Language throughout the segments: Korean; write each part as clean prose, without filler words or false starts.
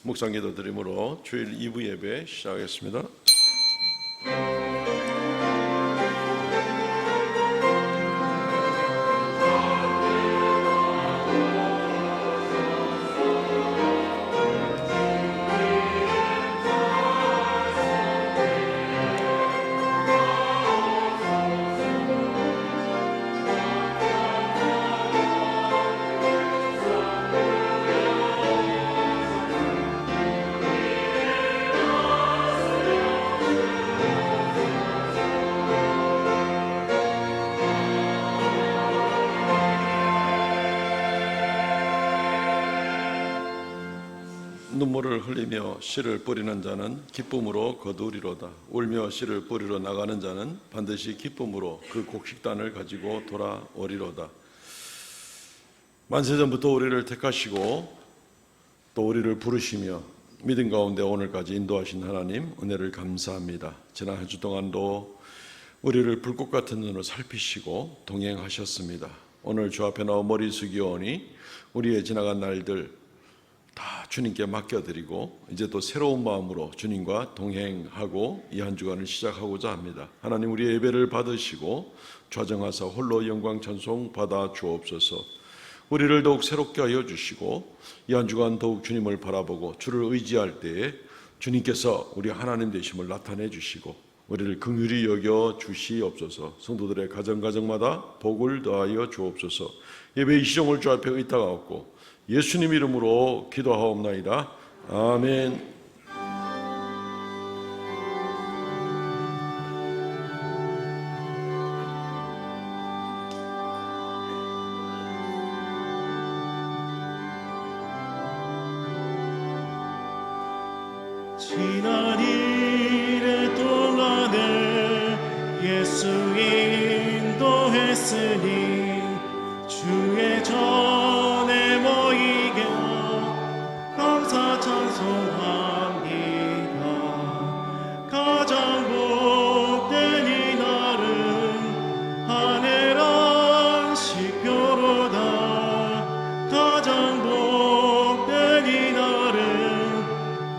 묵상 기도 드림으로 주일 2부 예배 시작하겠습니다. 눈물을 흘리며 씨를 뿌리는 자는 기쁨으로 거두리로다. 울며 씨를 뿌리러 나가는 자는 반드시 기쁨으로 그 곡식단을 가지고 돌아오리로다. 만세전부터 우리를 택하시고 또 우리를 부르시며 믿음 가운데 오늘까지 인도하신 하나님 은혜를 감사합니다. 지난 한 주 동안도 우리를 불꽃 같은 눈으로 살피시고 동행하셨습니다. 오늘 주 앞에 나와 머리 숙이오니 우리의 지나간 날들 다 주님께 맡겨드리고 이제 또 새로운 마음으로 주님과 동행하고 이 한 주간을 시작하고자 합니다. 하나님 우리의 예배를 받으시고 좌정하사 홀로 영광 찬송 받아 주옵소서. 우리를 더욱 새롭게 하여 주시고 이 한 주간 더욱 주님을 바라보고 주를 의지할 때에 주님께서 우리 하나님 되심을 나타내 주시고 우리를 긍휼히 여겨 주시옵소서. 성도들의 가정마다 복을 더하여 주옵소서. 예배 이 시종을 주 앞에 의탁하옵고 예수님 이름으로 기도하옵나이다. 아멘. 지난 일의 동안에 예수 인도했으니 주의 전에 모이게 감사 찬송합니다. 가장 복된 이 날은 한해란 시표로다. 가장 복된 이 날은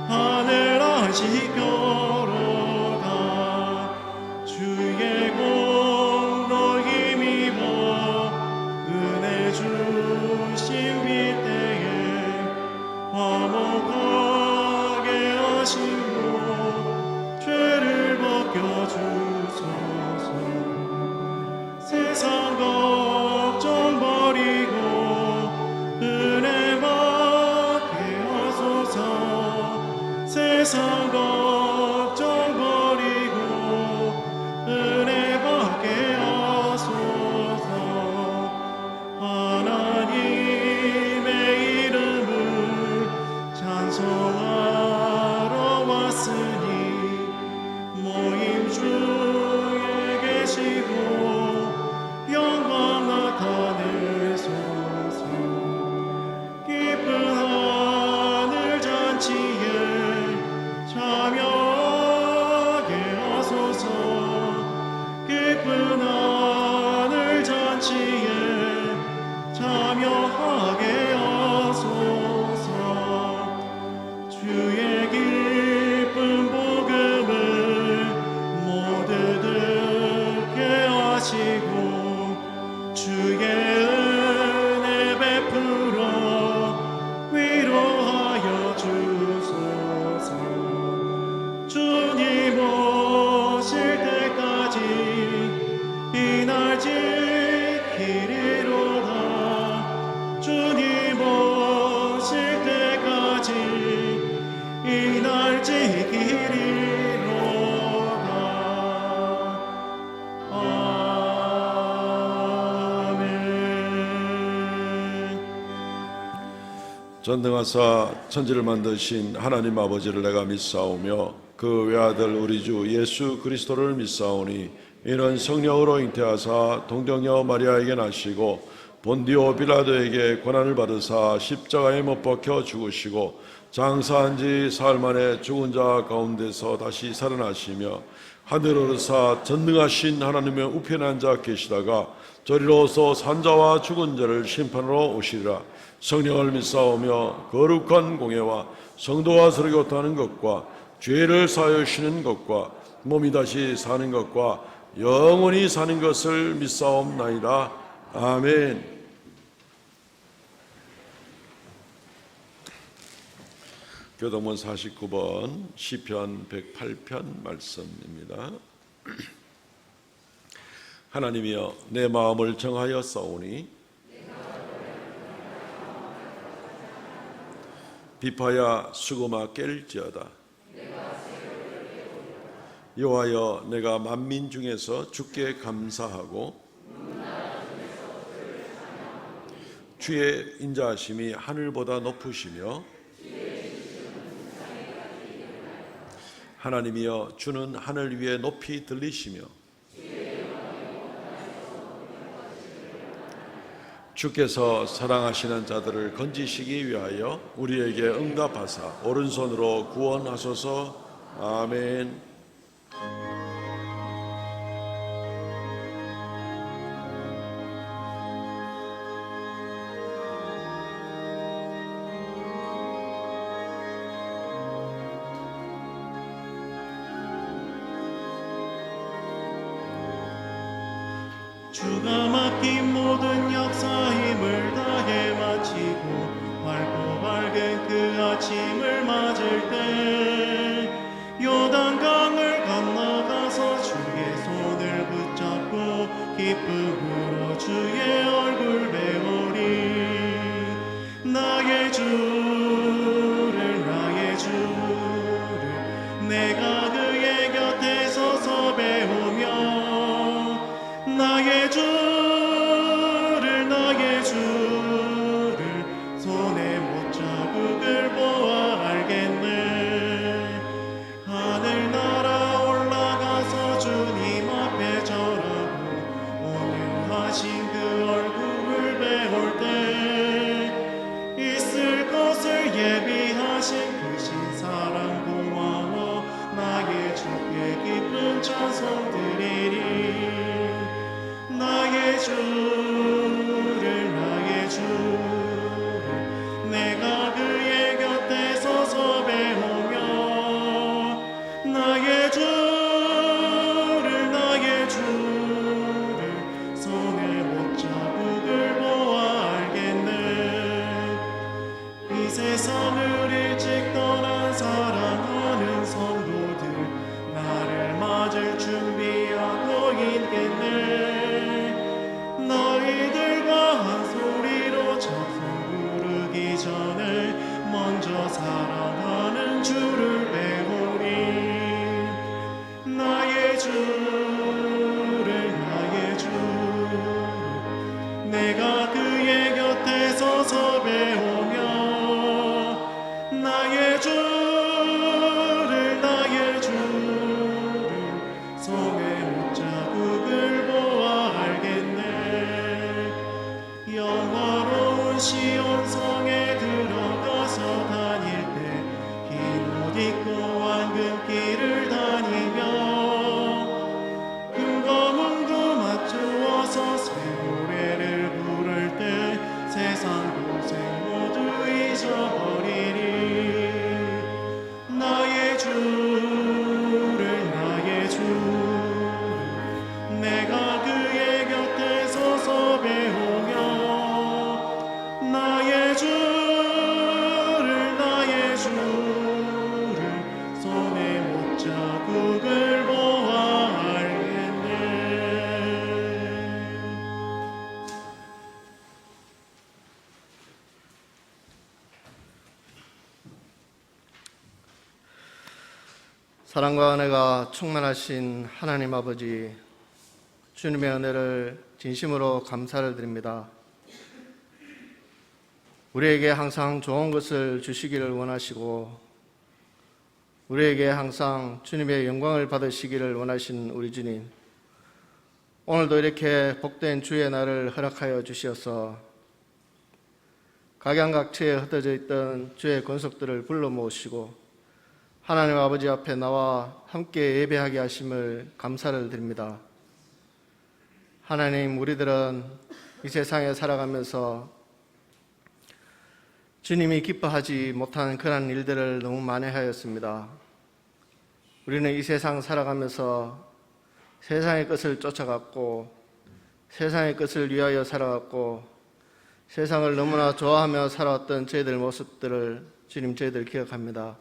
하늘아 시표로다. 주의 공로 힘입어 은혜 주신 빛대에 화목하게 하시고 죄를 벗겨주소서. 세상 걱정 버리고 은혜 받게 하소서. 세상 걱정 버리고 은혜 받게 하소서. 하나님의 이름을 찬송하러 왔으니 모임 중에 계시고 영광 나타내소서. 기쁜 하늘 잔치에 참여하게 하소서. 기쁜 하늘 잔치에 참여하게 하소서. 주의 기쁜 복음을 모두 듣게 하시고 주의 은혜 베풀어 위로하여 주소서. 주님 오실 때까지 이 날 지키리로다. 주님 오실 때까지 이 날 지키리로다. 아멘. 전능하사 천지를 만드신 하나님 아버지를 내가 믿사오며 그 외아들 우리 주 예수 그리스도를 믿사오니 이는 성령으로 잉태하사 동정녀 마리아에게 나시고 본디오 빌라도에게 고난을 받으사 십자가에 못 박혀 죽으시고 장사한 지 사흘 만에 죽은 자 가운데서 다시 살아나시며 하늘 오르사 전능하신 하나님의 우편에 앉아 계시다가 저리로서 산자와 죽은 자를 심판하러 오시리라. 성령을 믿사오며 거룩한 공예와 성도와 서로 교통하는 것과 죄를 사하여 주시는 것과 몸이 다시 사는 것과 영원히 사는 것을 믿사옵나이다. 아멘. 교동문 49번 시편 108편 말씀입니다. 하나님이여 내 마음을 정하여 싸우니 비파야 수고마 깰지어다. 여호와여 내가 만민 중에서 주께 감사하고 주의 인자하심이 하늘보다 높으시며 하나님이여 주는 하늘 위에 높이 들리시며 주께서 사랑하시는 자들을 건지시기 위하여 우리에게 응답하사 오른손으로 구원하소서. 아멘. 주가 맡긴 모든 역사 힘을 다해 마치고 밝고 밝은 그 아침을 맞을 때 요단강을 건너가서 주의 손을 붙잡고 기쁨으로 주의 얼굴 배우리. 나의 주를 내가 그의 곁에 서서 배우며 나의 주를 손에 못자국을 보아 알겠네. 하늘나라 올라가서 주님 앞에 절하고 오늘 하신 그 얼굴을 배울 때 있을 것을 예비하신 그 신사랑 고마워 나의 주께 기쁜 찬송 드리리. 나의 주를 내가 그의 곁에 서서 배우며 나의 주를 손에 못자국을 보아 알겠네. 이 세상을 일찍 떠난 사랑하는 성도들 나를 맞을 준비하고 있겠네. 너희들과 한 소리로 찬송 부르기 전에 먼저 사랑하는 주를 배우리. 나의 주를 내가 그의 곁에 서서 배우며 나의 주를 손에 못자국을 보아 알겠네. 영화로운 시온성에 들어가서 다닐 때 흰 옷 입고 황금길을 다니며 금거문도 맞추어서 새 노래를 부를 때 세상 고생 모두 잊어버리리. 나의 주를 내가 그의 곁에 서서 배우며 나의 주를 손에 못자국을 보아 알겠네. 사랑과 은혜가 충만하신 하나님 아버지, 주님의 은혜를 진심으로 감사를 드립니다. 우리에게 항상 좋은 것을 주시기를 원하시고 우리에게 항상 주님의 영광을 받으시기를 원하신 우리 주님, 오늘도 이렇게 복된 주의 날을 허락하여 주시어서 각양각처에 흩어져 있던 주의 권속들을 불러 모으시고 하나님 아버지 앞에 나와 함께 예배하게 하심을 감사를 드립니다. 하나님, 우리들은 이 세상에 살아가면서 주님이 기뻐하지 못하는 그런 일들을 너무 많이 하였습니다. 우리는 이 세상 살아가면서 세상의 것을 쫓아갔고 세상의 것을 위하여 살아갔고 세상을 너무나 좋아하며 살아왔던 저희들 모습들을 주님, 저희들 기억합니다.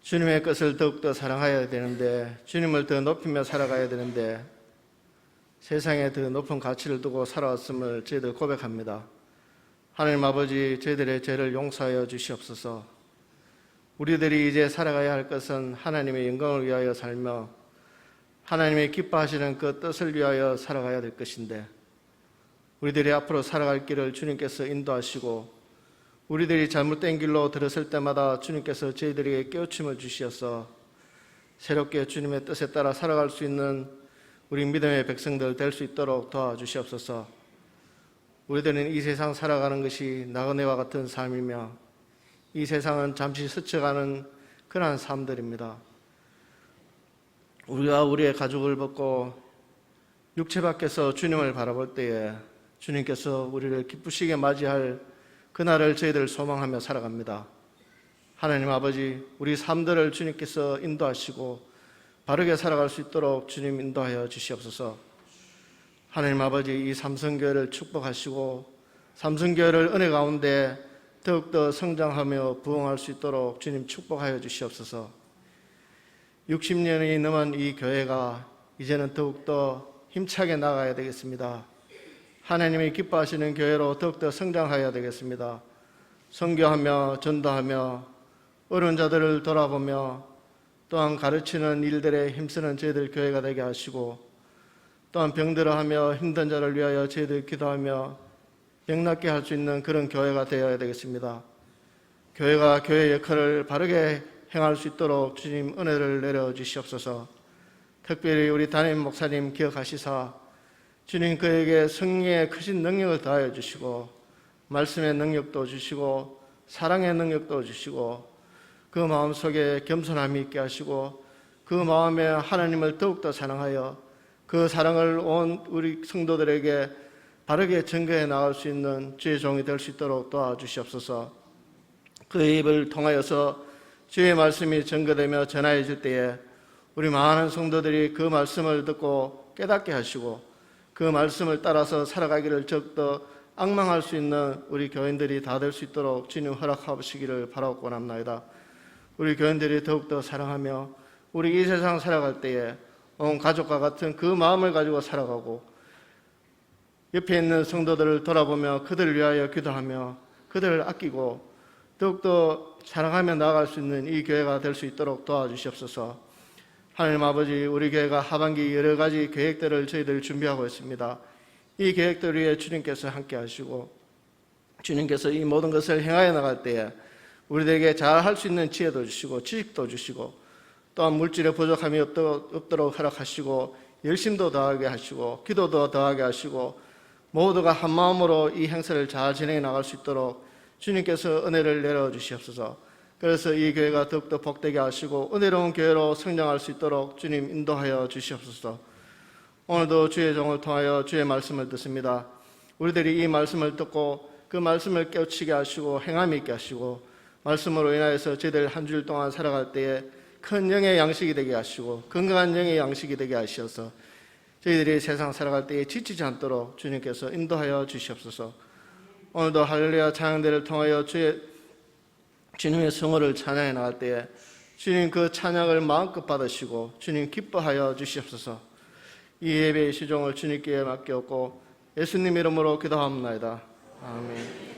주님의 것을 더욱더 사랑해야 되는데, 주님을 더 높이며 살아가야 되는데 세상에 더 높은 가치를 두고 살아왔음을 저희들 고백합니다. 하나님 아버지, 저희들의 죄를 용서하여 주시옵소서. 우리들이 이제 살아가야 할 것은 하나님의 영광을 위하여 살며 하나님의 기뻐하시는 그 뜻을 위하여 살아가야 될 것인데, 우리들이 앞으로 살아갈 길을 주님께서 인도하시고 우리들이 잘못된 길로 들었을 때마다 주님께서 저희들에게 깨우침을 주시어서 새롭게 주님의 뜻에 따라 살아갈 수 있는 우리 믿음의 백성들 될 수 있도록 도와주시옵소서. 우리들은 이 세상 살아가는 것이 나그네와 같은 삶이며 이 세상은 잠시 스쳐가는 그러한 삶들입니다. 우리가 우리의 가죽을 벗고 육체 밖에서 주님을 바라볼 때에 주님께서 우리를 기쁘시게 맞이할 그날을 저희들 소망하며 살아갑니다. 하나님 아버지, 우리 삶들을 주님께서 인도하시고 바르게 살아갈 수 있도록 주님 인도하여 주시옵소서. 하나님 아버지, 이 삼성교회를 축복하시고 삼성교회를 은혜 가운데 더욱더 성장하며 부흥할 수 있도록 주님 축복하여 주시옵소서. 60년이 넘은 이 교회가 이제는 더욱더 힘차게 나가야 되겠습니다. 하나님이 기뻐하시는 교회로 더욱더 성장하여야 되겠습니다. 선교하며 전도하며 어려운 자들을 돌아보며 또한 가르치는 일들에 힘쓰는 저희들 교회가 되게 하시고, 또한 병들어하며 힘든 자를 위하여 저희들 기도하며 병낫게 할 수 있는 그런 교회가 되어야 되겠습니다. 교회가 교회의 역할을 바르게 행할 수 있도록 주님 은혜를 내려주시옵소서. 특별히 우리 담임 목사님 기억하시사 주님, 그에게 성령의 크신 능력을 더하여 주시고 말씀의 능력도 주시고 사랑의 능력도 주시고 그 마음속에 겸손함이 있게 하시고 그 마음에 하나님을 더욱더 사랑하여 그 사랑을 온 우리 성도들에게 바르게 전거해 나갈 수 있는 주의 종이 될 수 있도록 도와주시옵소서. 그의 입을 통하여서 주의 말씀이 전거되며 전하여질 때에 우리 많은 성도들이 그 말씀을 듣고 깨닫게 하시고 그 말씀을 따라서 살아가기를 더욱더 앙망할 수 있는 우리 교인들이 다 될 수 있도록 주님 허락하시기를 바라고 원합니다. 우리 교인들이 더욱더 사랑하며 우리 이 세상 살아갈 때에 온 가족과 같은 그 마음을 가지고 살아가고 옆에 있는 성도들을 돌아보며 그들을 위하여 기도하며 그들을 아끼고 더욱더 사랑하며 나아갈 수 있는 이 교회가 될 수 있도록 도와주시옵소서. 하나님 아버지, 우리 교회가 하반기 여러 가지 계획들을 저희들 준비하고 있습니다. 이 계획들 위해 주님께서 함께 하시고 주님께서 이 모든 것을 행하여 나갈 때에 우리들에게 잘 할 수 있는 지혜도 주시고 지식도 주시고 또한 물질의 부족함이 없도록 허락하시고 열심도 더하게 하시고 기도도 더하게 하시고 모두가 한 마음으로 이 행사를 잘 진행해 나갈 수 있도록 주님께서 은혜를 내려주시옵소서. 그래서 이 교회가 더욱더 복되게 하시고 은혜로운 교회로 성장할 수 있도록 주님 인도하여 주시옵소서. 오늘도 주의 종을 통하여 주의 말씀을 듣습니다. 우리들이 이 말씀을 듣고 그 말씀을 깨우치게 하시고 행함이 있게 하시고 말씀으로 인하여서 저희들 한 주일 동안 살아갈 때에 큰 영의 양식이 되게 하시고 건강한 영의 양식이 되게 하셔서 저희들이 세상 살아갈 때에 지치지 않도록 주님께서 인도하여 주시옵소서. 오늘도 할렐루야 찬양대를 통하여 주님의 성호를 찬양해 나갈 때에 주님 그 찬양을 마음껏 받으시고 주님 기뻐하여 주시옵소서. 이 예배의 시종을 주님께 맡겼고 예수님 이름으로 기도합니다. 아멘.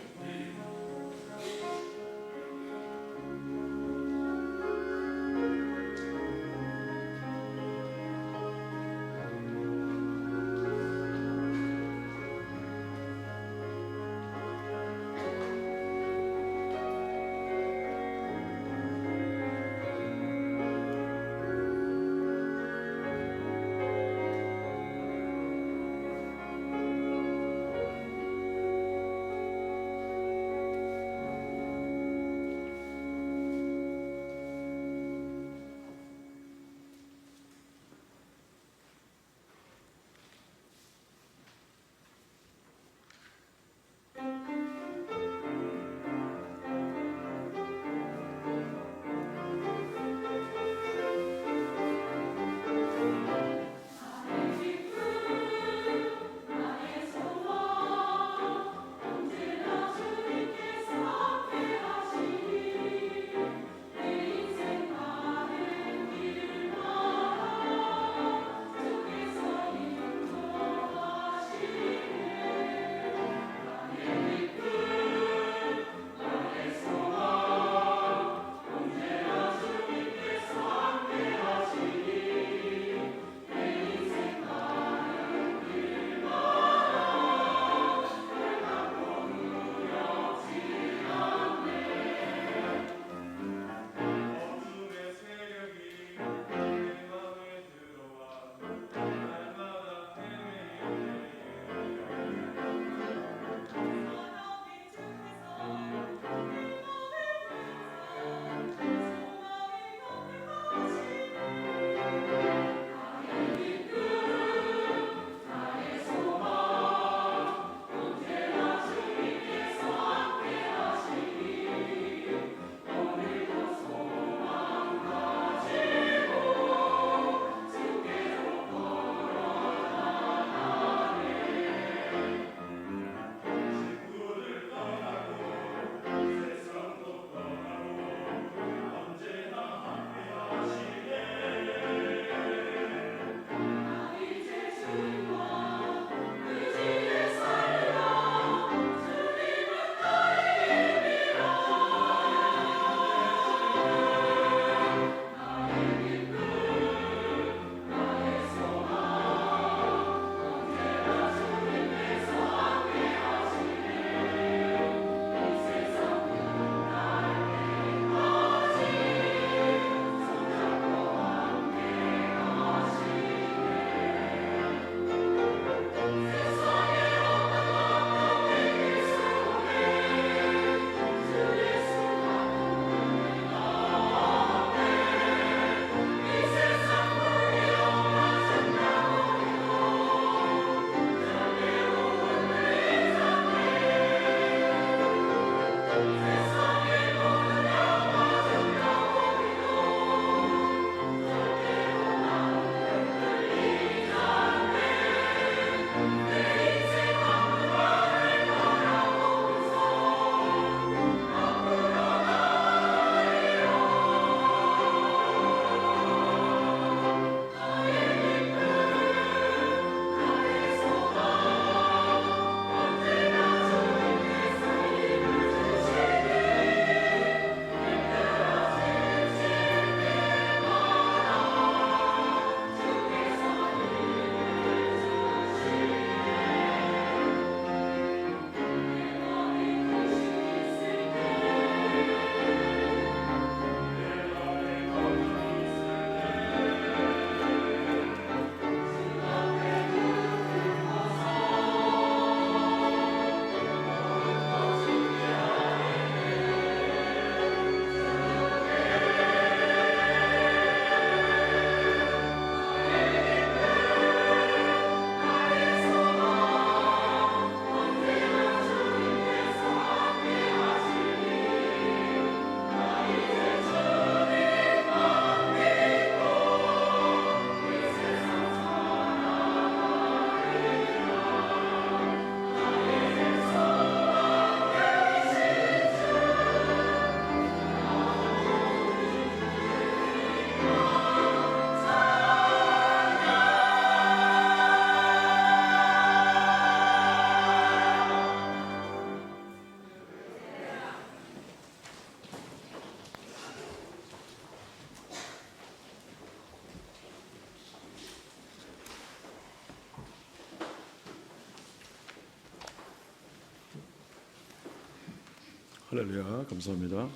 할렐루야, 감사합니다.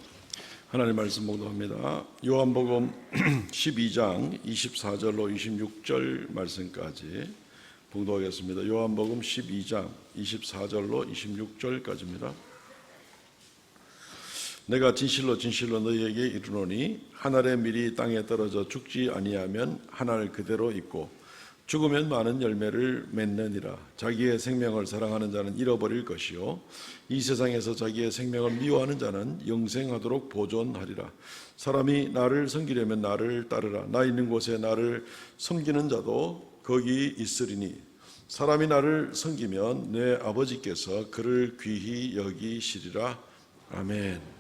하나님 말씀 봉독합니다. 요한복음 12장 24절로 26절 말씀까지 봉독하겠습니다. 요한복음 12장 24절로 26절까지입니다. 내가 진실로 진실로 너희에게 이르노니 한 알의 밀이 땅에 떨어져 죽지 아니하면 한 알 그대로 있고 죽으면 많은 열매를 맺느니라. 자기의 생명을 사랑하는 자는 잃어버릴 것이요 이 세상에서 자기의 생명을 미워하는 자는 영생하도록 보존하리라. 사람이 나를 섬기려면 나를 따르라. 나 있는 곳에 나를 섬기는 자도 거기 있으리니 사람이 나를 섬기면 내 아버지께서 그를 귀히 여기시리라. 아멘.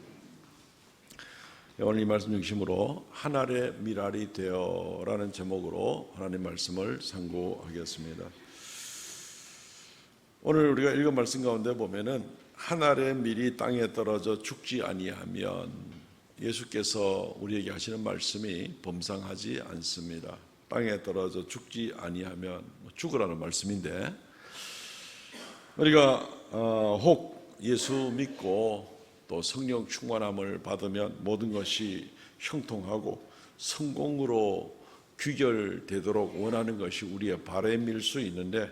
오늘 이 말씀 중심으로 한 알의 밀알이 되어라는 제목으로 하나님 말씀을 상고하겠습니다. 오늘 우리가 읽은 말씀 가운데 보면은 한 알의 밀이 땅에 떨어져 죽지 아니하면, 예수께서 우리에게 하시는 말씀이 범상하지 않습니다. 땅에 떨어져 죽지 아니하면 죽으라는 말씀인데, 우리가 혹 예수 믿고 또 성령 충만함을 받으면 모든 것이 형통하고 성공으로 귀결되도록 원하는 것이 우리의 바람일 수 있는데,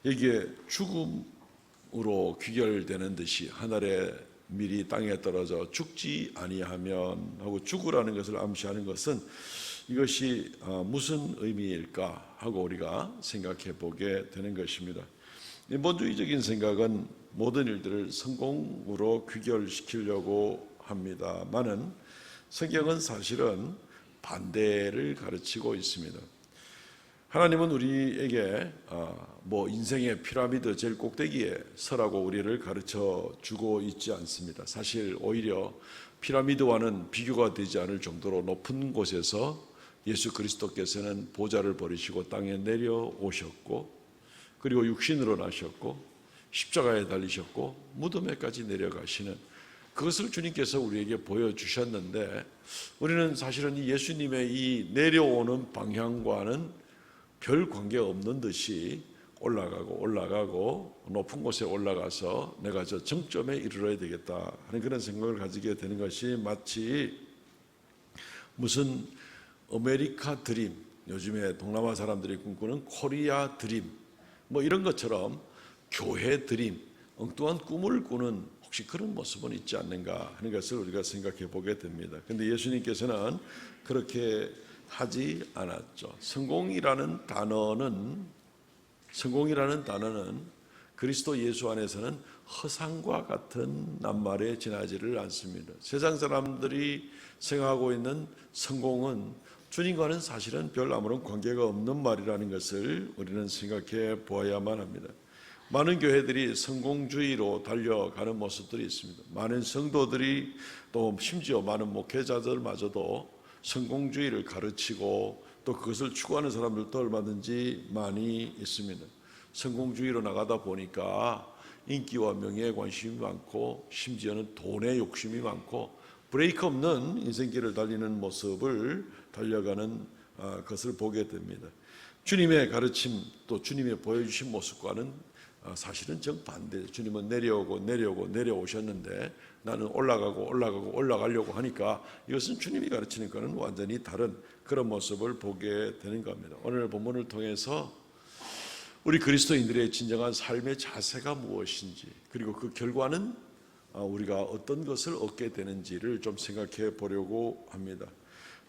여기에 죽음으로 귀결되는 듯이 하늘의 밀이 땅에 떨어져 죽지 아니하면 하고 죽으라는 것을 암시하는 것은 이것이 무슨 의미일까 하고 우리가 생각해 보게 되는 것입니다. 인본주의적인 생각은 모든 일들을 성공으로 귀결시키려고 합니다만은 성경은 사실은 반대를 가르치고 있습니다. 하나님은 우리에게 인생의 피라미드 제일 꼭대기에 서라고 우리를 가르쳐 주고 있지 않습니다. 사실 오히려 피라미드와는 비교가 되지 않을 정도로 높은 곳에서 예수 그리스도께서는 보좌를 버리시고 땅에 내려오셨고, 그리고 육신으로 나셨고 십자가에 달리셨고 무덤에까지 내려가시는 그것을 주님께서 우리에게 보여주셨는데, 우리는 사실은 이 예수님의 이 내려오는 방향과는 별 관계 없는 듯이 올라가고 높은 곳에 올라가서 내가 저 정점에 이르러야 되겠다 하는 그런 생각을 가지게 되는 것이 마치 무슨 아메리카 드림, 요즘에 동남아 사람들이 꿈꾸는 코리아 드림 이런 것처럼 교회 드림, 엉뚱한 꿈을 꾸는 혹시 그런 모습은 있지 않는가 하는 것을 우리가 생각해 보게 됩니다. 그런데 예수님께서는 그렇게 하지 않았죠. 성공이라는 단어는 그리스도 예수 안에서는 허상과 같은 낱말에 지나지를 않습니다. 세상 사람들이 생각하고 있는 성공은 주님과는 사실은 별 아무런 관계가 없는 말이라는 것을 우리는 생각해 보아야만 합니다. 많은 교회들이 성공주의로 달려가는 모습들이 있습니다. 많은 성도들이 또 심지어 많은 목회자들마저도 성공주의를 가르치고 또 그것을 추구하는 사람들도 얼마든지 많이 있습니다. 성공주의로 나가다 보니까 인기와 명예에 관심이 많고 심지어는 돈에 욕심이 많고 브레이크 없는 인생길을 달리는 모습을 달려가는 것을 보게 됩니다. 주님의 가르침 또 주님의 보여주신 모습과는 사실은 정반대. 주님은 내려오셨는데 나는 올라가려고 하니까 이것은 주님이 가르치는 것은 완전히 다른 그런 모습을 보게 되는 겁니다. 오늘 본문을 통해서 우리 그리스도인들의 진정한 삶의 자세가 무엇인지, 그리고 그 결과는 우리가 어떤 것을 얻게 되는지를 좀 생각해 보려고 합니다.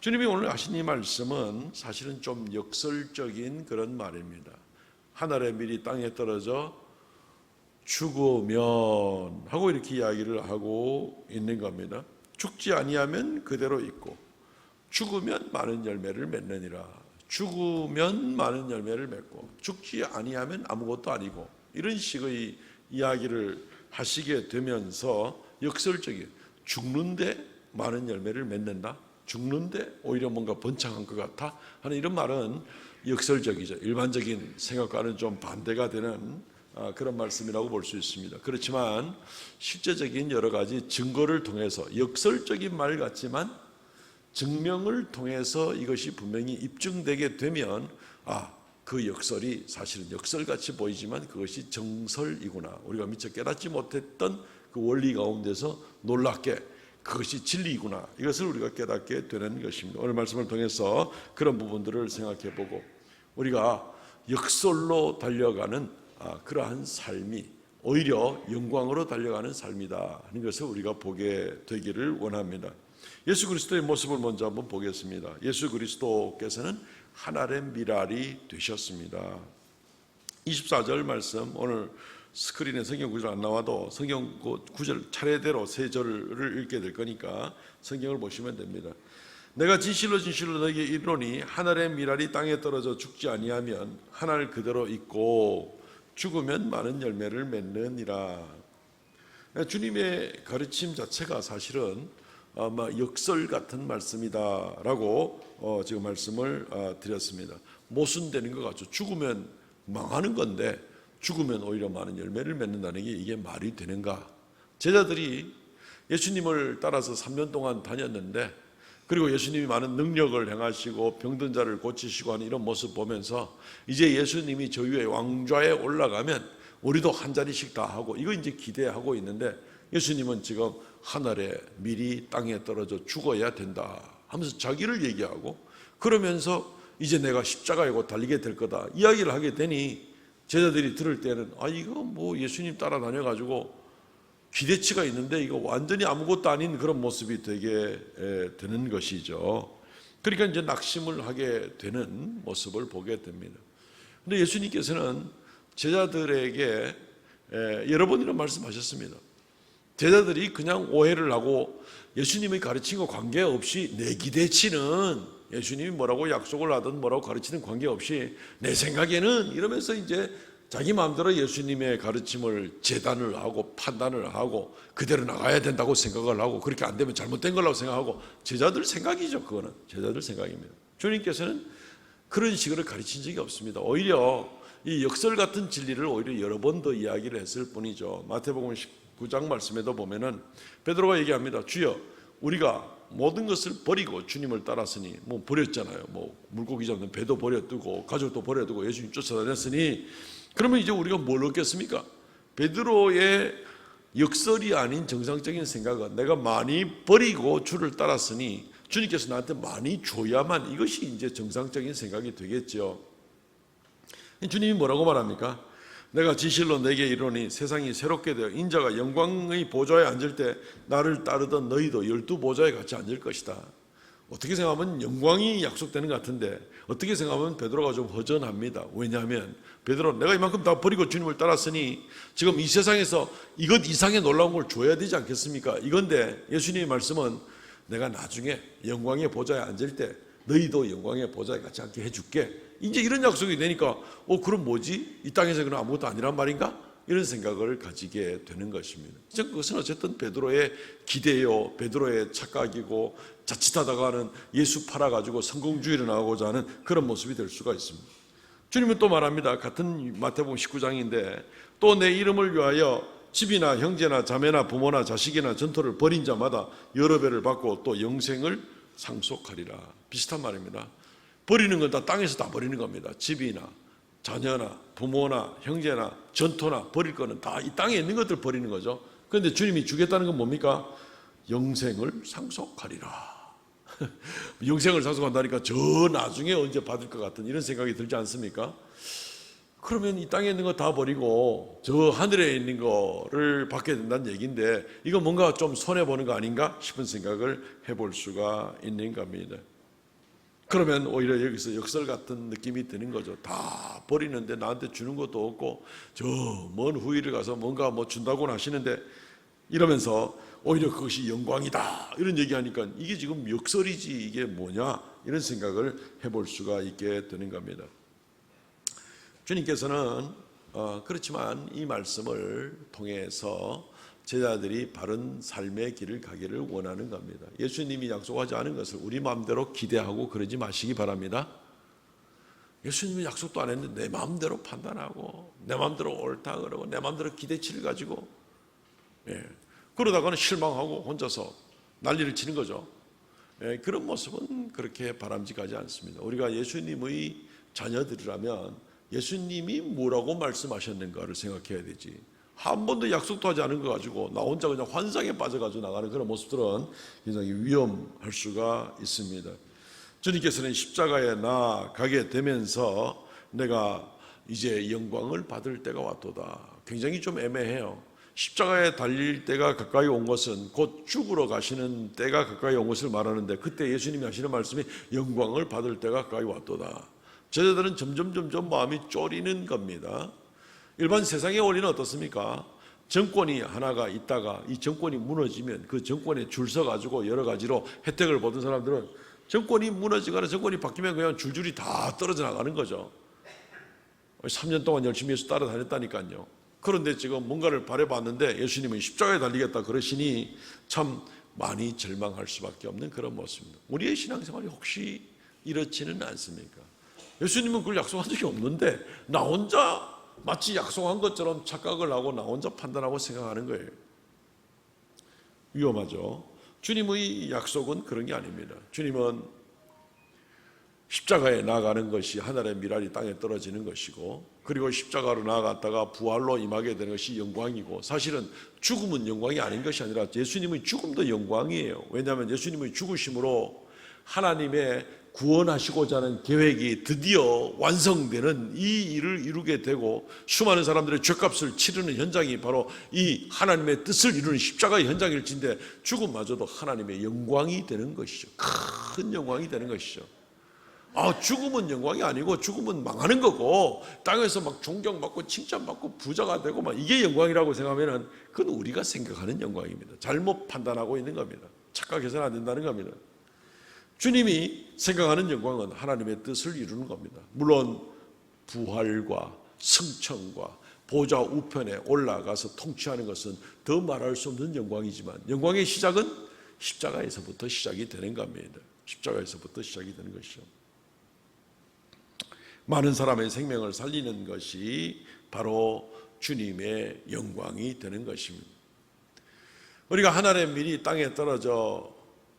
주님이 오늘 하신 이 말씀은 사실은 좀 역설적인 그런 말입니다. 한 알의 밀이 땅에 떨어져 죽으면 하고 이렇게 이야기를 하고 있는 겁니다. 죽지 아니하면 그대로 있고 죽으면 많은 열매를 맺느니라. 죽으면 많은 열매를 맺고 죽지 아니하면 아무것도 아니고, 이런 식의 이야기를 하시게 되면서 역설적인, 죽는데 많은 열매를 맺는다, 죽는데 오히려 뭔가 번창한 것 같아 하는 이런 말은 역설적이죠. 일반적인 생각과는 좀 반대가 되는 그런 말씀이라고 볼 수 있습니다. 그렇지만 실제적인 여러 가지 증거를 통해서, 역설적인 말 같지만 증명을 통해서 이것이 분명히 입증되게 되면 그 역설이 사실은 역설같이 보이지만 그것이 정설이구나, 우리가 미처 깨닫지 못했던 그 원리 가운데서 놀랍게 그것이 진리구나, 이것을 우리가 깨닫게 되는 것입니다. 오늘 말씀을 통해서 그런 부분들을 생각해 보고 우리가 역설로 달려가는 그러한 삶이 오히려 영광으로 달려가는 삶이다 하는 것을 우리가 보게 되기를 원합니다. 예수 그리스도의 모습을 먼저 한번 보겠습니다. 예수 그리스도께서는 하늘의 미랄이 되셨습니다. 24절 말씀, 오늘 스크린에 성경 구절 안 나와도 성경 구절 차례대로 세 절을 읽게 될 거니까 성경을 보시면 됩니다. 내가 진실로 진실로 너에게 이르노니 하늘의 미랄이 땅에 떨어져 죽지 아니하면 하늘 그대로 있고 죽으면 많은 열매를 맺느니라. 주님의 가르침 자체가 사실은 역설 같은 말씀이다라고 지금 말씀을 드렸습니다. 모순되는 것 같죠. 죽으면 망하는 건데 죽으면 오히려 많은 열매를 맺는다는 게 이게 말이 되는가? 제자들이 예수님을 따라서 3년 동안 다녔는데, 그리고 예수님이 많은 능력을 행하시고 병든 자를 고치시고 하는 이런 모습 보면서 이제 예수님이 저 위에 왕좌에 올라가면 우리도 한 자리씩 다 하고 이거 이제 기대하고 있는데, 예수님은 지금 하늘에 밀이 땅에 떨어져 죽어야 된다 하면서 자기를 얘기하고, 그러면서 이제 내가 십자가에 곧 달리게 될 거다 이야기를 하게 되니 제자들이 들을 때는 이거 뭐 예수님 따라다녀가지고 기대치가 있는데 이거 완전히 아무것도 아닌 그런 모습이 되게 되는 것이죠. 그러니까 이제 낙심을 하게 되는 모습을 보게 됩니다. 그런데 예수님께서는 제자들에게 여러 번 이런 말씀하셨습니다. 제자들이 그냥 오해를 하고 예수님의 가르침과 관계없이 내 기대치는 예수님이 뭐라고 약속을 하든 뭐라고 가르치는 관계없이 내 생각에는 이러면서 이제 자기 마음대로 예수님의 가르침을 재단을 하고 판단을 하고 그대로 나가야 된다고 생각을 하고, 그렇게 안 되면 잘못된 거라고 생각하고, 제자들 생각이죠. 그거는 제자들 생각입니다. 주님께서는 그런 식으로 가르친 적이 없습니다. 오히려 이 역설 같은 진리를 오히려 여러 번 더 이야기를 했을 뿐이죠. 마태복음 19장 말씀에도 보면은 베드로가 얘기합니다. 주여, 우리가 모든 것을 버리고 주님을 따랐으니, 뭐 버렸잖아요. 뭐 물고기 잡는 배도 버려두고 가족도 버려두고 예수님 쫓아다녔으니 그러면 이제 우리가 뭘 얻겠습니까? 베드로의 역설이 아닌 정상적인 생각은 내가 많이 버리고 주를 따랐으니 주님께서 나한테 많이 줘야만, 이것이 이제 정상적인 생각이 되겠죠. 주님이 뭐라고 말합니까? 내가 진실로 내게 이르노니 세상이 새롭게 되어 인자가 영광의 보좌에 앉을 때 나를 따르던 너희도 12보좌에 같이 앉을 것이다. 어떻게 생각하면 영광이 약속되는 것 같은데, 어떻게 생각하면 베드로가 좀 허전합니다. 왜냐하면 베드로, 내가 이만큼 다 버리고 주님을 따랐으니 지금 이 세상에서 이것 이상의 놀라운 걸 줘야 되지 않겠습니까? 이건데 예수님의 말씀은 내가 나중에 영광의 보좌에 앉을 때 너희도 영광의 보좌에 같이 앉게 해줄게, 이제 이런 약속이 되니까 그럼 뭐지? 이 땅에서 그럼 아무것도 아니란 말인가? 이런 생각을 가지게 되는 것입니다. 그것은 어쨌든 베드로의 기대요, 베드로의 착각이고 자칫하다가는 예수 팔아가지고 성공주의를 나가고자 하는 그런 모습이 될 수가 있습니다. 주님은 또 말합니다. 같은 마태복음 19장인데 또 내 이름을 위하여 집이나 형제나 자매나 부모나 자식이나 전토를 벌인 자마다 여러 배를 받고 또 영생을 상속하리라. 비슷한 말입니다. 버리는 건 다 땅에서 다 버리는 겁니다. 집이나 자녀나 부모나 형제나 전토나 버릴 거는 다 이 땅에 있는 것들 버리는 거죠. 그런데 주님이 주겠다는 건 뭡니까? 영생을 상속하리라. 영생을 상속한다니까 저 나중에 언제 받을 것 같은 이런 생각이 들지 않습니까? 그러면 이 땅에 있는 거 다 버리고 저 하늘에 있는 거를 받게 된다는 얘기인데, 이거 뭔가 좀 손해보는 거 아닌가 싶은 생각을 해볼 수가 있는 겁니다. 그러면 오히려 여기서 역설 같은 느낌이 드는 거죠. 다 버리는데 나한테 주는 것도 없고 저 먼 후일을 가서 뭔가 뭐 준다고는 하시는데, 이러면서 오히려 그것이 영광이다 이런 얘기하니까 이게 지금 역설이지 이게 뭐냐 이런 생각을 해볼 수가 있게 되는 겁니다. 주님께서는 그렇지만 이 말씀을 통해서 제자들이 바른 삶의 길을 가기를 원하는 겁니다. 예수님이 약속하지 않은 것을 우리 마음대로 기대하고 그러지 마시기 바랍니다. 예수님이 약속도 안 했는데 내 마음대로 판단하고 내 마음대로 옳다 그러고 내 마음대로 기대치를 가지고 그러다가는 실망하고 혼자서 난리를 치는 거죠. 그런 모습은 그렇게 바람직하지 않습니다. 우리가 예수님의 자녀들이라면 예수님이 뭐라고 말씀하셨는가를 생각해야 되지. 한 번도 약속도 하지 않은 거 가지고 나 혼자 그냥 환상에 빠져가지고 나가는 그런 모습들은 굉장히 위험할 수가 있습니다. 주님께서는 십자가에 나가게 되면서 내가 이제 영광을 받을 때가 왔도다. 굉장히 좀 애매해요. 십자가에 달릴 때가 가까이 온 것은 곧 죽으러 가시는 때가 가까이 온 것을 말하는데, 그때 예수님이 하시는 말씀이 영광을 받을 때가 가까이 왔도다. 제자들은 점점 마음이 쫄이는 겁니다. 일반 세상의 원리는 어떻습니까? 정권이 하나가 있다가 이 정권이 무너지면 그 정권에 줄 서가지고 여러 가지로 혜택을 보던 사람들은 정권이 무너지거나 정권이 바뀌면 그냥 줄줄이 다 떨어져 나가는 거죠. 3년 동안 열심히 해서 따라다녔다니까요. 그런데 지금 뭔가를 바라봤는데 예수님은 십자가에 달리겠다 그러시니 참 많이 절망할 수밖에 없는 그런 모습입니다. 우리의 신앙생활이 혹시 이렇지는 않습니까? 예수님은 그걸 약속한 적이 없는데 나 혼자 마치 약속한 것처럼 착각을 하고 나 혼자 판단하고 생각하는 거예요. 위험하죠. 주님의 약속은 그런 게 아닙니다. 주님은 십자가에 나아가는 것이 하늘의 미랄이 땅에 떨어지는 것이고, 그리고 십자가로 나아갔다가 부활로 임하게 되는 것이 영광이고, 사실은 죽음은 영광이 아닌 것이 아니라 예수님의 죽음도 영광이에요. 왜냐하면 예수님의 죽으심으로 하나님의 구원하시고자 하는 계획이 드디어 완성되는 이 일을 이루게 되고, 수많은 사람들의 죄값을 치르는 현장이 바로 이 하나님의 뜻을 이루는 십자가의 현장일진데, 죽음마저도 하나님의 영광이 되는 것이죠. 큰 영광이 되는 것이죠. 죽음은 영광이 아니고 죽음은 망하는 거고, 땅에서 막 존경받고 칭찬받고 부자가 되고 막 이게 영광이라고 생각하면 그건 우리가 생각하는 영광입니다. 잘못 판단하고 있는 겁니다. 착각해서는 안 된다는 겁니다. 주님이 생각하는 영광은 하나님의 뜻을 이루는 겁니다. 물론 부활과 승천과 보좌 우편에 올라가서 통치하는 것은 더 말할 수 없는 영광이지만, 영광의 시작은 십자가에서부터 시작이 되는 겁니다. 십자가에서부터 시작이 되는 것이죠. 많은 사람의 생명을 살리는 것이 바로 주님의 영광이 되는 것입니다. 우리가 하늘의 밀이 땅에 떨어져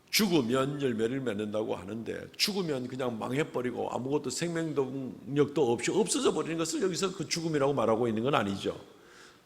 죽으면 열매를 맺는다고 하는데, 죽으면 그냥 망해버리고 아무것도 생명력도 없이 없어져 버리는 것을 여기서 그 죽음이라고 말하고 있는 건 아니죠.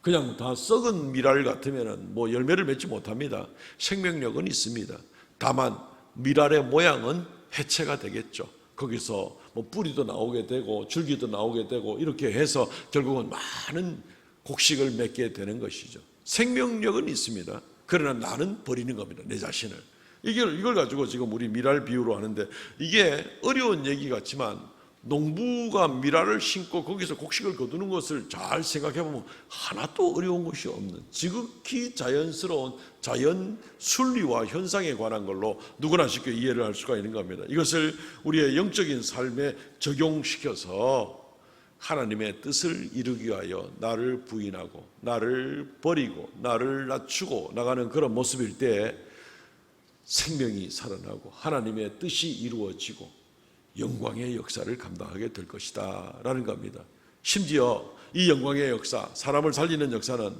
그냥 다 썩은 미랄 같으면 뭐 열매를 맺지 못합니다. 생명력은 있습니다. 다만 미랄의 모양은 해체가 되겠죠. 거기서 뭐 뿌리도 나오게 되고 줄기도 나오게 되고 이렇게 해서 결국은 많은 곡식을 맺게 되는 것이죠. 생명력은 있습니다. 그러나 나는 버리는 겁니다. 내 자신을. 이걸 가지고 지금 우리 미랄 비유로 하는데, 이게 어려운 얘기 같지만 농부가 미랄을 심고 거기서 곡식을 거두는 것을 잘 생각해 보면 하나도 어려운 것이 없는 지극히 자연스러운 자연 순리와 현상에 관한 걸로 누구나 쉽게 이해를 할 수가 있는 겁니다. 이것을 우리의 영적인 삶에 적용시켜서 하나님의 뜻을 이루기 위하여 나를 부인하고 나를 버리고 나를 낮추고 나가는 그런 모습일 때 생명이 살아나고 하나님의 뜻이 이루어지고 영광의 역사를 감당하게 될 것이다 라는 겁니다. 심지어 이 영광의 역사, 사람을 살리는 역사는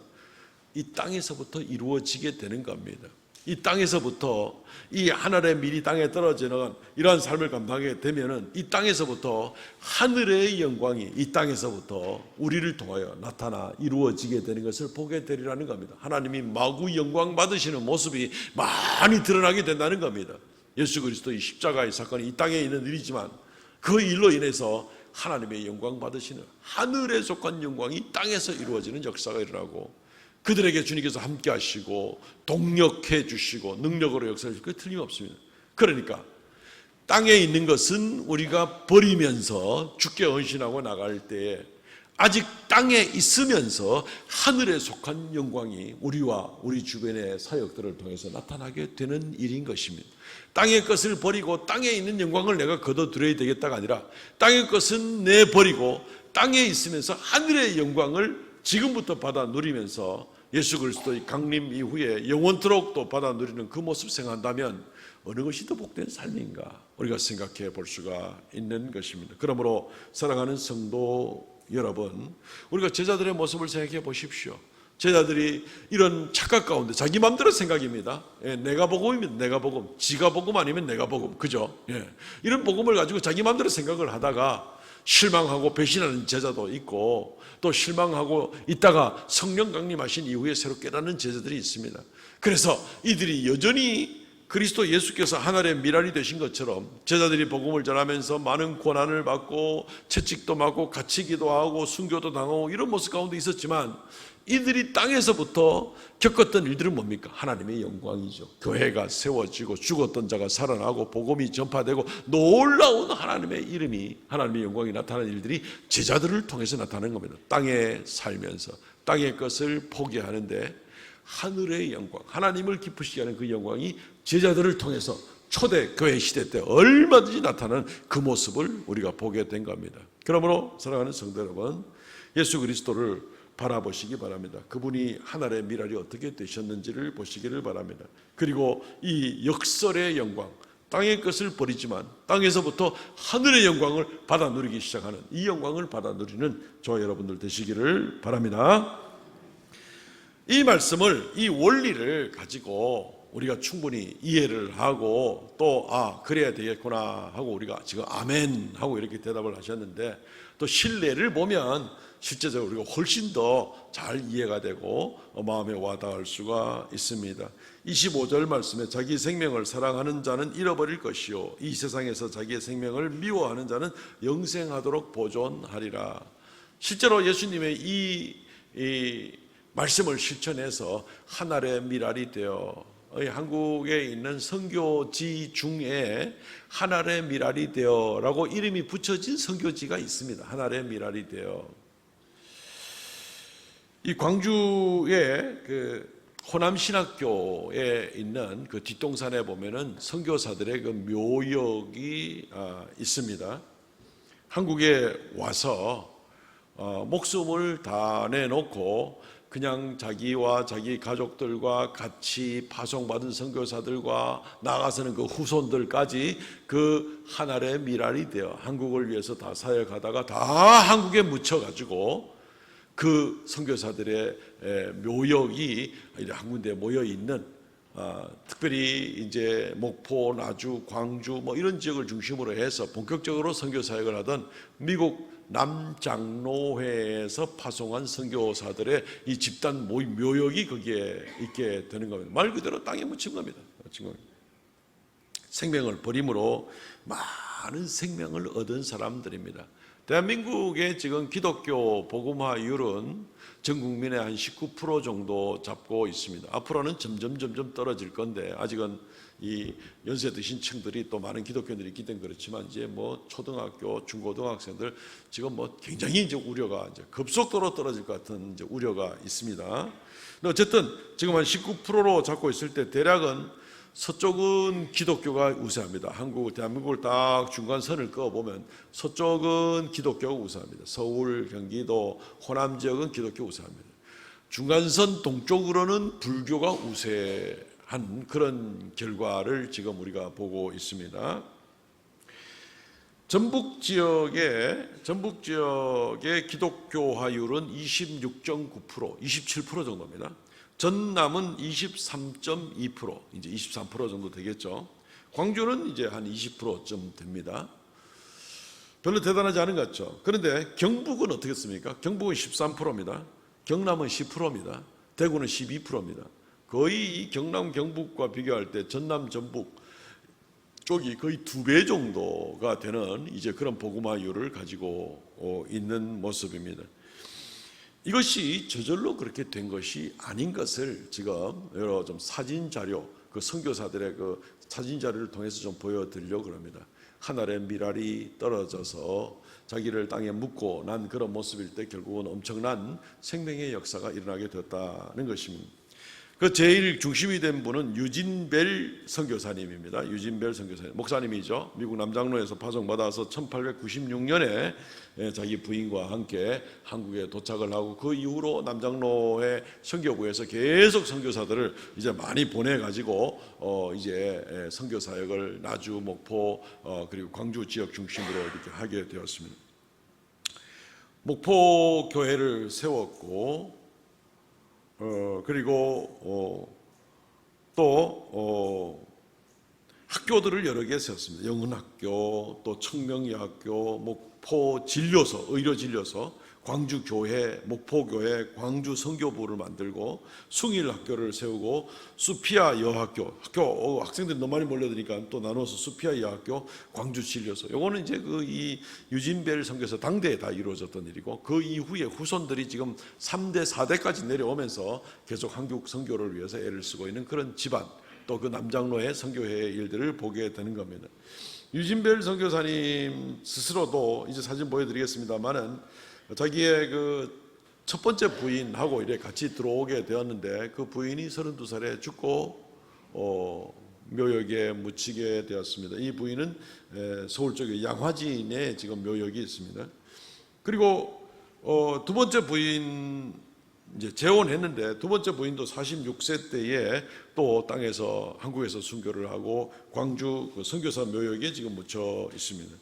이 땅에서부터 이루어지게 되는 겁니다. 이 땅에서부터 이 하늘의 밀이 땅에 떨어지는 이러한 삶을 감당하게 되면은 이 땅에서부터 하늘의 영광이 이 땅에서부터 우리를 통하여 나타나 이루어지게 되는 것을 보게 되리라는 겁니다. 하나님이 마구 영광 받으시는 모습이 많이 드러나게 된다는 겁니다. 예수 그리스도의 십자가의 사건이 이 땅에 있는 일이지만 그 일로 인해서 하나님의 영광 받으시는 하늘에 속한 영광이 땅에서 이루어지는 역사가 일어나고, 그들에게 주님께서 함께 하시고 동력해 주시고 능력으로 역사해 주실 게 틀림없습니다. 그러니까 땅에 있는 것은 우리가 버리면서 주께 헌신하고 나갈 때 아직 땅에 있으면서 하늘에 속한 영광이 우리와 우리 주변의 사역들을 통해서 나타나게 되는 일인 것입니다. 땅의 것을 버리고 땅에 있는 영광을 내가 거둬들여야 되겠다가 아니라, 땅의 것은 내버리고 땅에 있으면서 하늘의 영광을 지금부터 받아 누리면서 예수 그리스도의 강림 이후에 영원토록 또 받아 누리는 그 모습 생각한다면 어느 것이 더 복된 삶인가 우리가 생각해 볼 수가 있는 것입니다. 그러므로 사랑하는 성도 여러분, 우리가 제자들의 모습을 생각해 보십시오. 제자들이 이런 착각 가운데 자기 마음대로 생각입니다. 내가 복음이면 내가 복음, 지가 복음 아니면 내가 복음, 그죠? 이런 복음을 가지고 자기 마음대로 생각을 하다가 실망하고 배신하는 제자도 있고, 또 또 실망하고 있다가 성령 강림하신 이후에 새로 깨닫는 제자들이 있습니다. 그래서 이들이 여전히 그리스도 예수께서 하늘의 미랄이 되신 것처럼 제자들이 복음을 전하면서 많은 고난을 받고 채찍도 맞고 갇히기도 하고 순교도 당하고 이런 모습 가운데 있었지만, 이들이 땅에서부터 겪었던 일들은 뭡니까? 하나님의 영광이죠. 교회가 세워지고 죽었던 자가 살아나고 복음이 전파되고 놀라운 하나님의 이름이, 하나님의 영광이 나타나는 일들이 제자들을 통해서 나타나는 겁니다. 땅에 살면서 땅의 것을 포기하는데 하늘의 영광, 하나님을 기쁘시게 하는 그 영광이 제자들을 통해서 초대 교회 시대 때 얼마든지 나타나는 그 모습을 우리가 보게 된 겁니다. 그러므로 사랑하는 성도 여러분, 예수 그리스도를 바라보시기 바랍니다. 그분이 하늘의 미랄이 어떻게 되셨는지를 보시기를 바랍니다. 그리고 이 역설의 영광, 땅의 것을 버리지만 땅에서부터 하늘의 영광을 받아 누리기 시작하는 이 영광을 받아 누리는 저와 여러분들 되시기를 바랍니다. 이 말씀을, 이 원리를 가지고 우리가 충분히 이해를 하고 또 그래야 되겠구나 하고 우리가 지금 아멘 하고 이렇게 대답을 하셨는데, 또 신뢰를 보면 실제적으로 우리가 훨씬 더 잘 이해가 되고 마음에 와닿을 수가 있습니다. 25절 말씀에 자기 생명을 사랑하는 자는 잃어버릴 것이요 이 세상에서 자기의 생명을 미워하는 자는 영생하도록 보존하리라. 실제로 예수님의 이 말씀을 실천해서 하늘의 미랄이 되어, 한국에 있는 선교지 중에 하늘의 미랄이 되어라고 이름이 붙여진 선교지가 있습니다. 하늘의 미랄이 되어. 이 광주의 그 호남신학교에 있는 그 뒷동산에 보면은 선교사들의 그 묘역이 있습니다. 한국에 와서 목숨을 다 내놓고 그냥 자기와 자기 가족들과 같이 파송받은 선교사들과 나아가서는 그 후손들까지 그 하늘의 미랄이 되어 한국을 위해서 다 사역하다가 다 한국에 묻혀가지고 그 선교사들의 묘역이 한 군데 모여 있는, 특별히 이제 목포, 나주, 광주 뭐 이런 지역을 중심으로 해서 본격적으로 선교 사역을 하던 미국 남장로회에서 파송한 선교사들의 이 집단 모임 묘역이 거기에 있게 되는 겁니다. 말 그대로 땅에 묻힌 겁니다. 생명을 버림으로 많은 생명을 얻은 사람들입니다. 대한민국의 지금 기독교 복음화율은 전 국민의 한 19% 정도 잡고 있습니다. 앞으로는 점점 떨어질 건데, 아직은 이 연세 드신 층들이 또 많은 기독교인들이 있기 때문에 그렇지만, 이제 뭐 초등학교, 중고등학생들 지금 뭐 굉장히 이제 우려가 이제 급속도로 떨어질 것 같은 이제 우려가 있습니다. 근데 어쨌든 지금 한 19%로 잡고 있을 때 대략은 서쪽은 기독교가 우세합니다. 대한민국을 딱 중간선을 그어보면 서쪽은 기독교가 우세합니다. 서울, 경기도, 호남 지역은 기독교 우세합니다. 중간선 동쪽으로는 불교가 우세한 그런 결과를 지금 우리가 보고 있습니다. 전북 지역의 기독교화율은 26.9%, 27% 정도입니다. 전남은 23.2%, 이제 23% 정도 되겠죠. 광주는 이제 한 20%쯤 됩니다. 별로 대단하지 않은 것 같죠. 그런데 경북은 어떻겠습니까? 경북은 13%입니다. 경남은 10%입니다. 대구는 12%입니다. 거의 이 경남, 경북과 비교할 때 전남, 전북 쪽이 거의 2배 정도가 되는 이제 그런 복음화율을 가지고 있는 모습입니다. 이것이 저절로 그렇게 된 것이 아닌 것을 지금 여러 좀 사진 자료, 그 선교사들의 그 사진 자료를 통해서 좀 보여드리려고 합니다. 하늘의 미랄이 떨어져서 자기를 땅에 묻고 난 그런 모습일 때 결국은 엄청난 생명의 역사가 일어나게 되었다는 것입니다. 그 제일 중심이 된 분은 유진벨 선교사님입니다. 유진벨 선교사님, 목사님이죠. 미국 남장로에서 파송받아서 1896년에 자기 부인과 함께 한국에 도착을 하고, 그 이후로 남장로의 선교부에서 계속 선교사들을 이제 많이 보내가지고 이제 선교 사역을 나주, 목포 그리고 광주 지역 중심으로 이렇게 하게 되었습니다. 목포 교회를 세웠고, 그리고 또 학교들을 여러 개 세웠습니다. 영은학교, 또 청명여학교, 목포 진료소, 의료진료소, 광주교회, 목포교회, 광주 선교부를 만들고 숭일학교를 세우고 수피아 여학교, 학생들이 너무 많이 몰려드니까 또 나눠서 수피아 여학교, 광주 진료소. 요거는 이제 이 유진벨 선교사 당대에 다 이루어졌던 일이고, 그 이후에 후손들이 지금 3대, 4대까지 내려오면서 계속 한국 선교를 위해서 애를 쓰고 있는 그런 집안, 또 그 남장로의 선교회의 일들을 보게 되는 겁니다. 유진벨 선교사님 스스로도 이제 사진 보여드리겠습니다만은 자기의 그 첫 번째 부인하고 이래 같이 들어오게 되었는데, 그 부인이 32살에 죽고 묘역에 묻히게 되었습니다. 이 부인은 서울 쪽에 양화진에 지금 묘역이 있습니다. 그리고 두 번째 부인 이제 재혼했는데, 두 번째 부인도 46세 때에 또 땅에서 한국에서 순교를 하고 광주 그 선교사 묘역에 지금 묻혀 있습니다.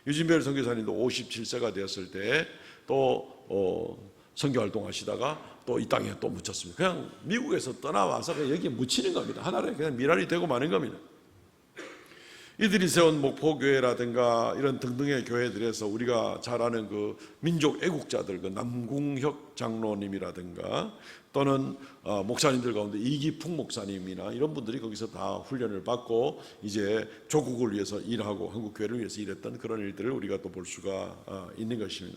유진벨 선교사님도 57세가 되었을 때 또 선교 활동하시다가 또 이 땅에 또 묻혔습니다. 그냥 미국에서 떠나와서 그냥 여기에 묻히는 겁니다. 하나에 그냥 미랄이 되고 마는 겁니다. 이들이 세운 목포교회라든가 이런 등등의 교회들에서 우리가 잘 아는 그 민족 애국자들, 그 남궁혁 장로님이라든가 또는 목사님들 가운데 이기풍 목사님이나 이런 분들이 거기서 다 훈련을 받고 이제 조국을 위해서 일하고 한국 교회를 위해서 일했던 그런 일들을 우리가 또 볼 수가 있는 것입니다.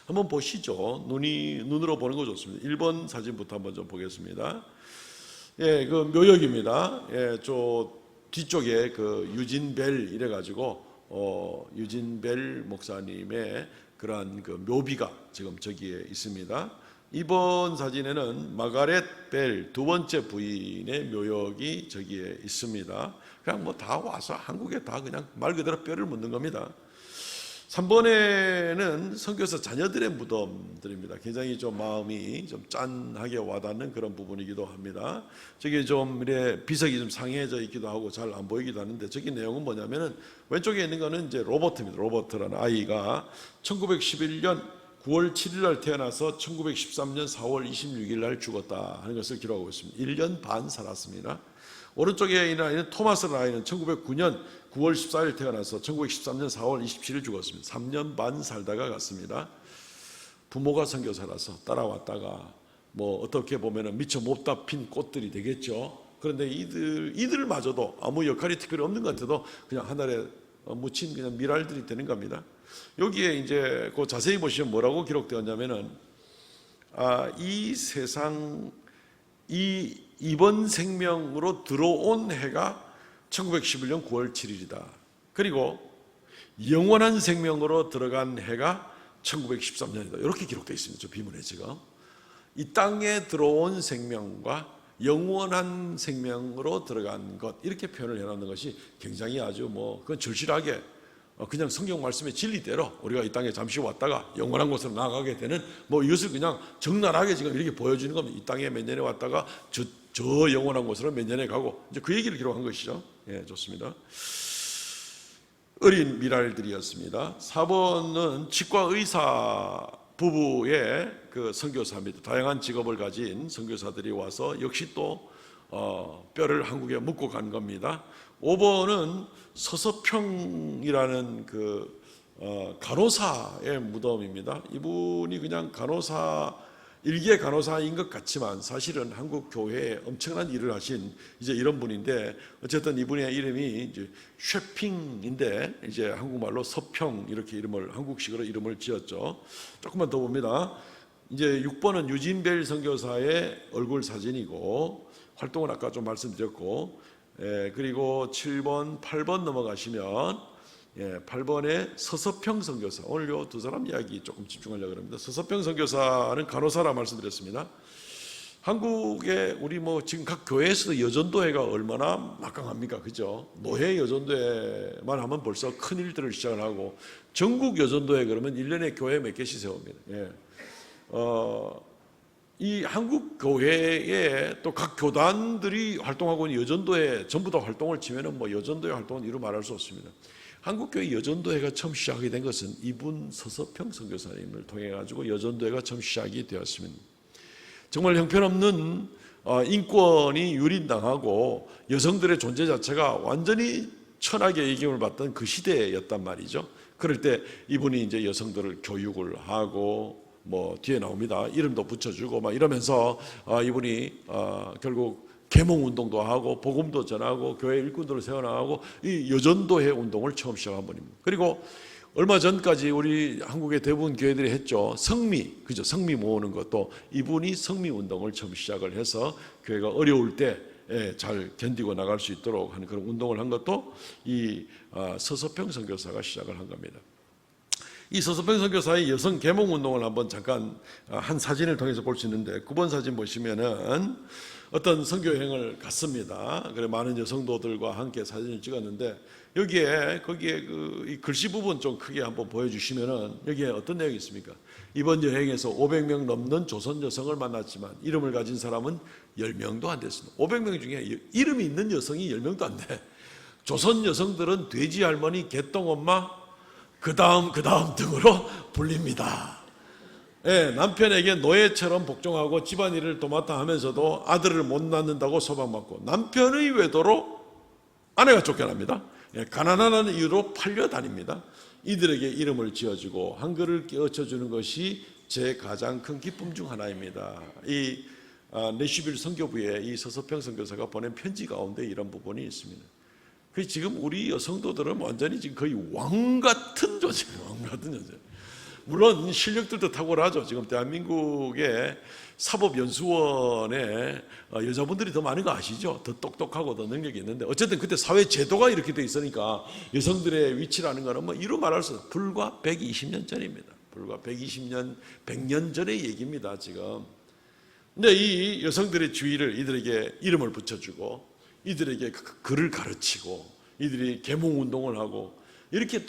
한번 보시죠. 눈으로 보는 거 좋습니다. 1번 사진부터 한번 좀 보겠습니다. 예, 그 묘역입니다. 예, 저 뒤쪽에 그 유진벨 이래가지고 유진벨 목사님의 그러한 그 묘비가 지금 저기에 있습니다. 이번 사진에는 마가렛 벨 두 번째 부인의 묘역이 저기에 있습니다. 그냥 뭐 다 와서 한국에 다 그냥 말 그대로 뼈를 묻는 겁니다. 3번에는 선교사 자녀들의 무덤들입니다. 굉장히 좀 마음이 좀 짠하게 와닿는 그런 부분이기도 합니다. 저기 좀 이래 비석이 좀 상해져 있기도 하고 잘 안 보이기도 하는데, 저기 내용은 뭐냐면은 왼쪽에 있는 거는 이제 로버트입니다. 로버트라는 아이가 1911년 9월 7일 날 태어나서 1913년 4월 26일 날 죽었다 하는 것을 기록하고 있습니다. 1년 반 살았습니다. 오른쪽에 있는 아이는 토마스라는 아이는 1909년 9월 14일 태어나서 1913년 4월 27일 죽었습니다. 3년 반 살다가 갔습니다. 부모가 선교사라서 따라왔다가 뭐 어떻게 보면은 미처 못 다 핀 꽃들이 되겠죠. 그런데 이들마저도 아무 역할이 특별히 없는 것 같아도 그냥 하늘에 묻힌 그냥 미랄들이 되는 겁니다. 여기에 이제 그 자세히 보시면 뭐라고 기록되었냐면은 이 세상 이번 생명으로 들어온 해가 1911년 9월 7일이다. 그리고 영원한 생명으로 들어간 해가 1913년이다. 이렇게 기록되어 있습니다. 저 비문에 지금. 이 땅에 들어온 생명과 영원한 생명으로 들어간 것, 이렇게 표현을 해놓는 것이 굉장히 아주 그건 절실하게 그냥 성경 말씀의 진리대로 우리가 이 땅에 잠시 왔다가 영원한 곳으로 나아가게 되는 이것을 그냥 적나라하게 지금 이렇게 보여주는 겁니다. 이 땅에 몇 년에 왔다가 저 영원한 곳으로 몇 년에 가고, 이제 그 얘기를 기록한 것이죠. 예, 좋습니다. 어린 미랄들이었습니다. 4번은 치과 의사 부부의 그 선교사입니다. 다양한 직업을 가진 선교사들이 와서 역시 또 뼈를 한국에 묻고 간 겁니다. 5번은 서서평이라는 그 간호사의 무덤입니다. 이분이 그냥 일개 간호사인 것 같지만 사실은 한국 교회에 엄청난 일을 하신 이제 이런 분인데, 어쨌든 이분의 이름이 이제 쉐핑인데 이제 한국말로 서평 이렇게 한국식으로 이름을 지었죠. 조금만 더 봅니다. 이제 6번은 유진벨 선교사의 얼굴 사진이고, 활동은 아까 좀 말씀드렸고, 그리고 7번, 8번 넘어가시면 8번에 서서평 선교사, 오늘 요 두 사람 이야기 조금 집중하려고 합니다. 서서평 선교사는 간호사라 말씀드렸습니다. 한국에 우리 지금 각 교회에서 여전도회가 얼마나 막강합니까? 그죠? 노회 여전도회만 하면 벌써 큰 일들을 시작을 하고, 전국 여전도회 그러면 1년에 교회 몇 개씩 세웁니다. 이 한국 교회에 또 각 교단들이 활동하고 있는 여전도회 전부 다 활동을 치면은 여전도회 활동은 이루 말할 수 없습니다. 한국교회 여전도회가 처음 시작이 된 것은 이분 서서평 선교사님을 통해 가지고 여전도회가 처음 시작이 되었습니다. 정말 형편없는 인권이 유린당하고 여성들의 존재 자체가 완전히 천하게 이김을 받던 그 시대였단 말이죠. 그럴 때 이분이 이제 여성들을 교육을 하고 뭐 뒤에 나옵니다. 이름도 붙여주고 막 이러면서 이분이 결국 계몽 운동도 하고 복음도 전하고 교회 일꾼들을 세워나가고 이 여전도회 운동을 처음 시작한 분입니다. 그리고 얼마 전까지 우리 한국의 대부분 교회들이 했죠. 그죠? 성미 모으는 것도 이분이 성미 운동을 처음 시작을 해서 교회가 어려울 때 잘 견디고 나갈 수 있도록 하는 그런 운동을 한 것도 이 서서평 선교사가 시작을 한 겁니다. 이 서서평 선교사의 여성 계몽 운동을 한번 잠깐 한 사진을 통해서 볼 수 있는데 9번 사진 보시면은 어떤 선교 여행을 갔습니다. 그래 많은 여성도들과 함께 사진을 찍었는데 거기에 이 글씨 부분 좀 크게 한번 보여주시면은 여기에 어떤 내용이 있습니까? 이번 여행에서 500명 넘는 조선 여성을 만났지만 이름을 가진 사람은 10명도 안 됐습니다. 500명 중에 이름이 있는 여성이 10명도 안 돼. 조선 여성들은 돼지 할머니, 개똥 엄마, 그 다음 등으로 불립니다. 남편에게 노예처럼 복종하고 집안일을 도맡아 하면서도 아들을 못 낳는다고 소방받고 남편의 외도로 아내가 쫓겨납니다. 가난하다는 이유로 팔려다닙니다. 이들에게 이름을 지어주고 한글을 깨우쳐주는 것이 제 가장 큰 기쁨 중 하나입니다. 이 내슈빌 선교부에 이 서서평 선교사가 보낸 편지 가운데 이런 부분이 있습니다. 그 지금 우리 여성도들은 완전히 지금 거의 왕 같은 존재예요. 왕 같은 존재. 물론 실력들도 탁월하죠. 지금 대한민국의 사법연수원에 여자분들이 더 많은 거 아시죠? 더 똑똑하고 더 능력이 있는데 어쨌든 그때 사회 제도가 이렇게 돼 있으니까 여성들의 위치라는 거는 뭐 이루 말할 수 없어요. 불과 120년 전입니다. 불과 100년 전의 얘기입니다. 지금. 근데 이 여성들의 주의를 이들에게 이름을 붙여주고 이들에게 글을 가르치고 이들이 계몽운동을 하고 이렇게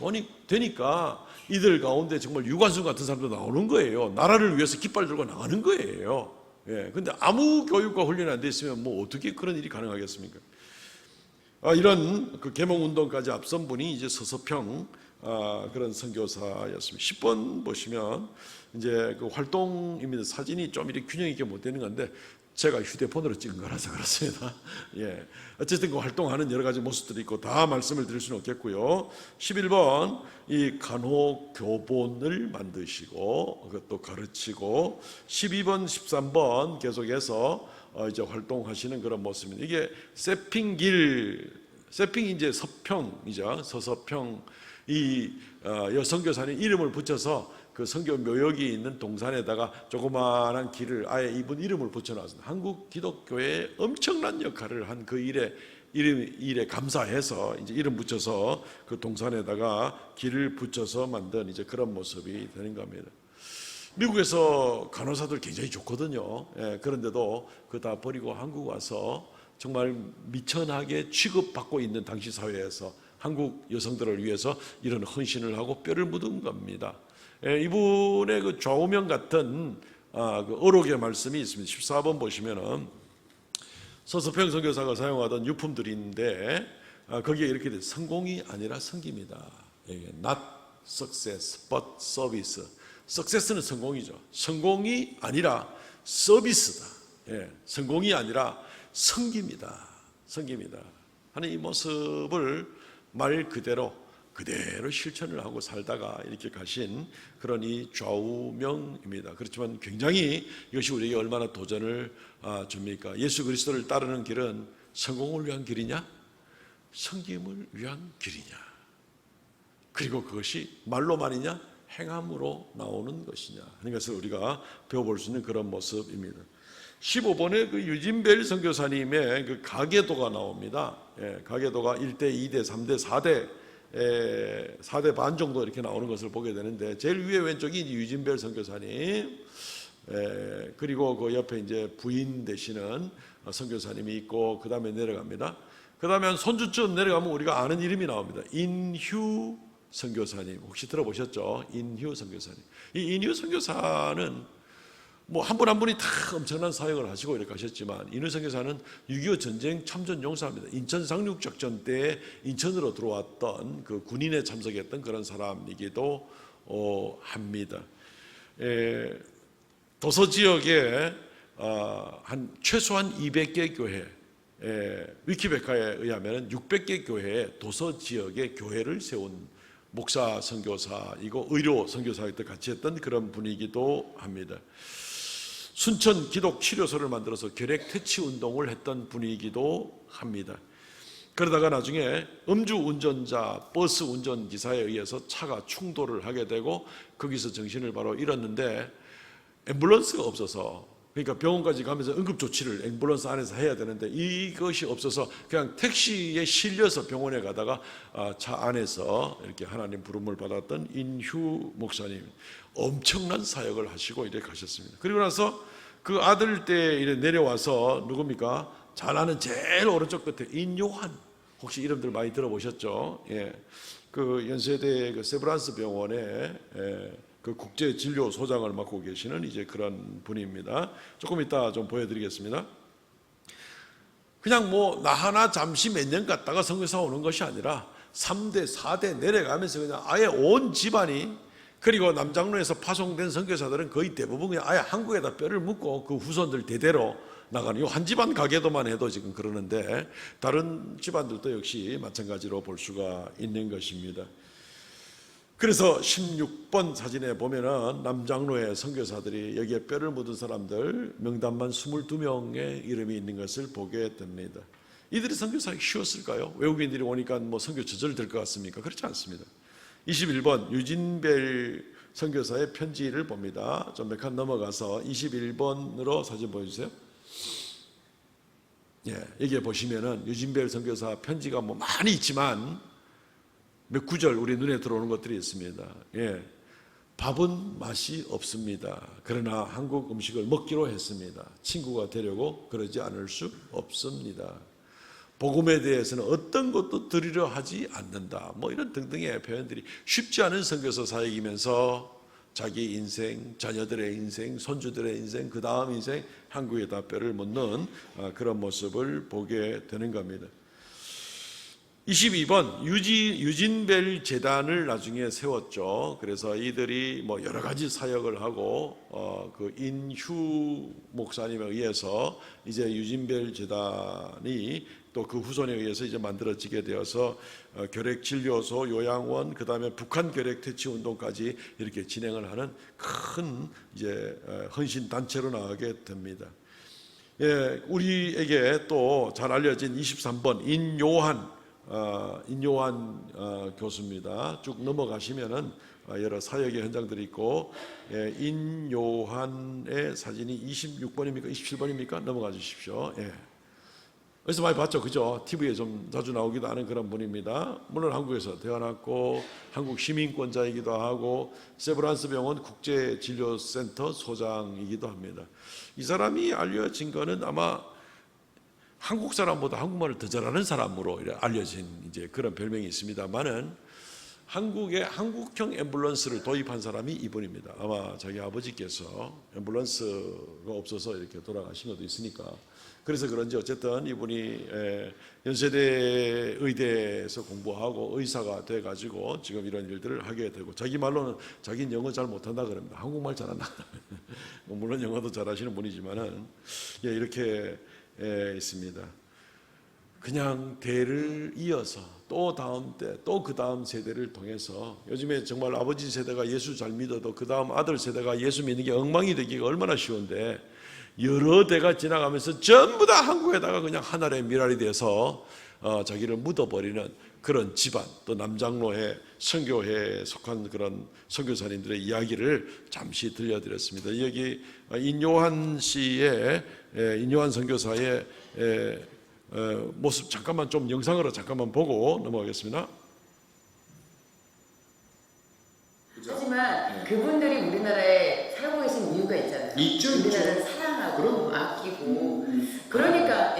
되니까 이들 가운데 정말 유관순 같은 사람도 나오는 거예요. 나라를 위해서 깃발 들고 나가는 거예요. 근데 아무 교육과 훈련이 안 돼 있으면 뭐 어떻게 그런 일이 가능하겠습니까? 이런 그 계몽운동까지 앞선 분이 이제 서서평 그런 선교사였습니다. 10번 보시면 이제 그 활동입니다. 사진이 좀 이렇게 균형 있게 못 되는 건데 제가 휴대폰으로 찍은 거라서 그렇습니다. 어쨌든 그 활동하는 여러 가지 모습들이 있고 다 말씀을 드릴 수는 없겠고요. 11번 이 간호교본을 만드시고 그것도 가르치고 12번, 13번 계속해서 이제 활동하시는 그런 모습입니다. 이게 세핑이 이제 서평이죠. 서서평 이 여성교사님 이름을 붙여서 그 선교 묘역이 있는 동산에다가 조그마한 길을 아예 이분 이름을 붙여놨습니다. 한국 기독교에 엄청난 역할을 한 그 일에 감사해서 이제 이름 붙여서 그 동산에다가 길을 붙여서 만든 이제 그런 모습이 되는 겁니다. 미국에서 간호사들 굉장히 좋거든요. 그런데도 그거 다 버리고 한국 와서 정말 미천하게 취급받고 있는 당시 사회에서 한국 여성들을 위해서 이런 헌신을 하고 뼈를 묻은 겁니다. 이분의 그 좌우명 같은 그 어록의 말씀이 있습니다. 14번 보시면은 서서평 선교사가 사용하던 유품들인데 거기에 이렇게 돼 성공이 아니라 성기입니다. Not success but service. success는 성공이죠. 성공이 아니라 서비스다. 성공이 아니라 성기입니다. 성기입니다. 하는 이 모습을 말 그대로 실천을 하고 살다가 이렇게 가신 그런 이 좌우명입니다. 그렇지만 굉장히 이것이 우리에게 얼마나 도전을 줍니까? 예수 그리스도를 따르는 길은 성공을 위한 길이냐? 성김을 위한 길이냐? 그리고 그것이 말로만이냐? 행함으로 나오는 것이냐? 하는 것을 우리가 배워볼 수 있는 그런 모습입니다. 15번에 그 유진벨 선교사님의 그 가계도가 나옵니다. 가계도가 1대, 2대, 3대, 4대 반 정도 이렇게 나오는 것을 보게 되는데 제일 위에 왼쪽이 유진벨 선교사님, 그리고 그 옆에 이제 부인 되시는 선교사님이 있고 그 다음에 내려갑니다. 그 다음에 손주쯤 내려가면 우리가 아는 이름이 나옵니다. 인휴 선교사님 혹시 들어보셨죠? 인휴 선교사님. 이 인휴 선교사는 뭐 한 분 한 분이 다 엄청난 사역을 하시고 이렇게 하셨지만 인휴 선교사는 6.25 전쟁 참전 용사입니다. 인천 상륙작전 때 인천으로 들어왔던 그 군인에 참석했던 그런 사람이기도 합니다. 도서 지역에 한 최소한 200개 교회, 위키백과에 의하면 600개 교회에 도서 지역에 교회를 세운 목사 선교사이고 의료 선교사도 같이 했던 그런 분이기도 합니다. 순천 기독 치료소를 만들어서 결핵 퇴치 운동을 했던 분이기도 합니다. 그러다가 나중에 음주 운전자, 버스 운전기사에 의해서 차가 충돌을 하게 되고 거기서 정신을 바로 잃었는데 앰뷸런스가 없어서, 그러니까 병원까지 가면서 응급조치를 앰뷸런스 안에서 해야 되는데 이것이 없어서 그냥 택시에 실려서 병원에 가다가 차 안에서 이렇게 하나님 부름을 받았던 인휴 목사님, 엄청난 사역을 하시고 이렇게 가셨습니다. 그리고 나서 그 아들 때 이래 내려와서 누굽니까? 잘 아는 제일 오른쪽 끝에 인요한, 혹시 이름들 많이 들어보셨죠? 예, 그 연세대 그 세브란스 병원에 그 국제 진료 소장을 맡고 계시는 이제 그런 분입니다. 조금 이따 좀 보여드리겠습니다. 그냥 뭐 나 하나 잠시 몇 년 갔다가 선교사 오는 것이 아니라 3대, 4대 내려가면서 그냥 아예 온 집안이, 그리고 남장로에서 파송된 선교사들은 거의 대부분 그냥 아예 한국에다 뼈를 묻고 그 후손들 대대로 나가는, 요 한 집안 가게도만 해도 지금 그러는데 다른 집안들도 역시 마찬가지로 볼 수가 있는 것입니다. 그래서 16번 사진에 보면은 남장로의 선교사들이 여기에 뼈를 묻은 사람들 명단만 22명의 이름이 있는 것을 보게 됩니다. 이들이 선교사하기 쉬웠을까요? 외국인들이 오니까 뭐 선교 저절될 것 같습니까? 그렇지 않습니다. 21번 유진벨 선교사의 편지를 봅니다. 좀 몇 칸 넘어가서 21번으로 사진 보여주세요. 예, 여기에 보시면은 유진벨 선교사 편지가 뭐 많이 있지만 몇 구절 우리 눈에 들어오는 것들이 있습니다. 예, 밥은 맛이 없습니다. 그러나 한국 음식을 먹기로 했습니다. 친구가 되려고 그러지 않을 수 없습니다. 복음에 대해서는 어떤 것도 드리려 하지 않는다. 뭐 이런 등등의 표현들이 쉽지 않은 선교사 사역이면서 자기 인생, 자녀들의 인생, 손주들의 인생, 그 다음 인생 한국에다 뼈를 묻는 그런 모습을 보게 되는 겁니다. 22번 유진벨 재단을 나중에 세웠죠. 그래서 이들이 뭐 여러 가지 사역을 하고 그 인휴 목사님에 의해서 이제 유진벨 재단이 또 그 후손에 의해서 이제 만들어지게 되어서 결핵 진료소, 요양원, 그 다음에 북한 결핵 퇴치 운동까지 이렇게 진행을 하는 큰 이제 헌신 단체로 나가게 됩니다. 예, 우리에게 또 잘 알려진 23번 인요한 교수입니다. 쭉 넘어가시면은 여러 사역의 현장들이 있고, 예, 인요한의 사진이 26번입니까? 27번입니까? 넘어가 주십시오. 예. 어디서 많이 봤죠, 그죠? TV에 좀 자주 나오기도 하는 그런 분입니다. 물론 한국에서 태어났고 한국 시민권자이기도 하고 세브란스 병원 국제진료센터 소장이기도 합니다. 이 사람이 알려진 거는 아마 한국 사람보다 한국말을 더 잘하는 사람으로 알려진 이제 그런 별명이 있습니다만은 한국에 한국형 앰뷸런스를 도입한 사람이 이분입니다. 아마 자기 아버지께서 앰뷸런스가 없어서 이렇게 돌아가신 것도 있으니까, 그래서 그런지 어쨌든 이분이 연세대 의대에서 공부하고 의사가 돼가지고 지금 이런 일들을 하게 되고, 자기 말로는 자기는 영어 잘 못한다 그럽니다. 한국말 잘한다. 물론 영어도 잘하시는 분이지만은 이렇게 있습니다. 그냥 대를 이어서 또 다음 때 또 그 다음 세대를 통해서, 요즘에 정말 아버지 세대가 예수 잘 믿어도 그 다음 아들 세대가 예수 믿는 게 엉망이 되기가 얼마나 쉬운데, 여러 대가 지나가면서 전부 다 한국에다가 그냥 하나의 미랄이 돼서 자기를 묻어버리는 그런 집안, 또 남장로회 선교회에 속한 그런 선교사님들의 이야기를 잠시 들려드렸습니다. 여기 인요한 씨의 인요한 선교사의 모습 잠깐만 좀 영상으로 잠깐만 보고 넘어가겠습니다. 하지만 그분들이 우리나라에 살고 계신 이유가 있잖아요. 있죠, 우리나라를 있죠. 사랑하고 아끼고 그러니까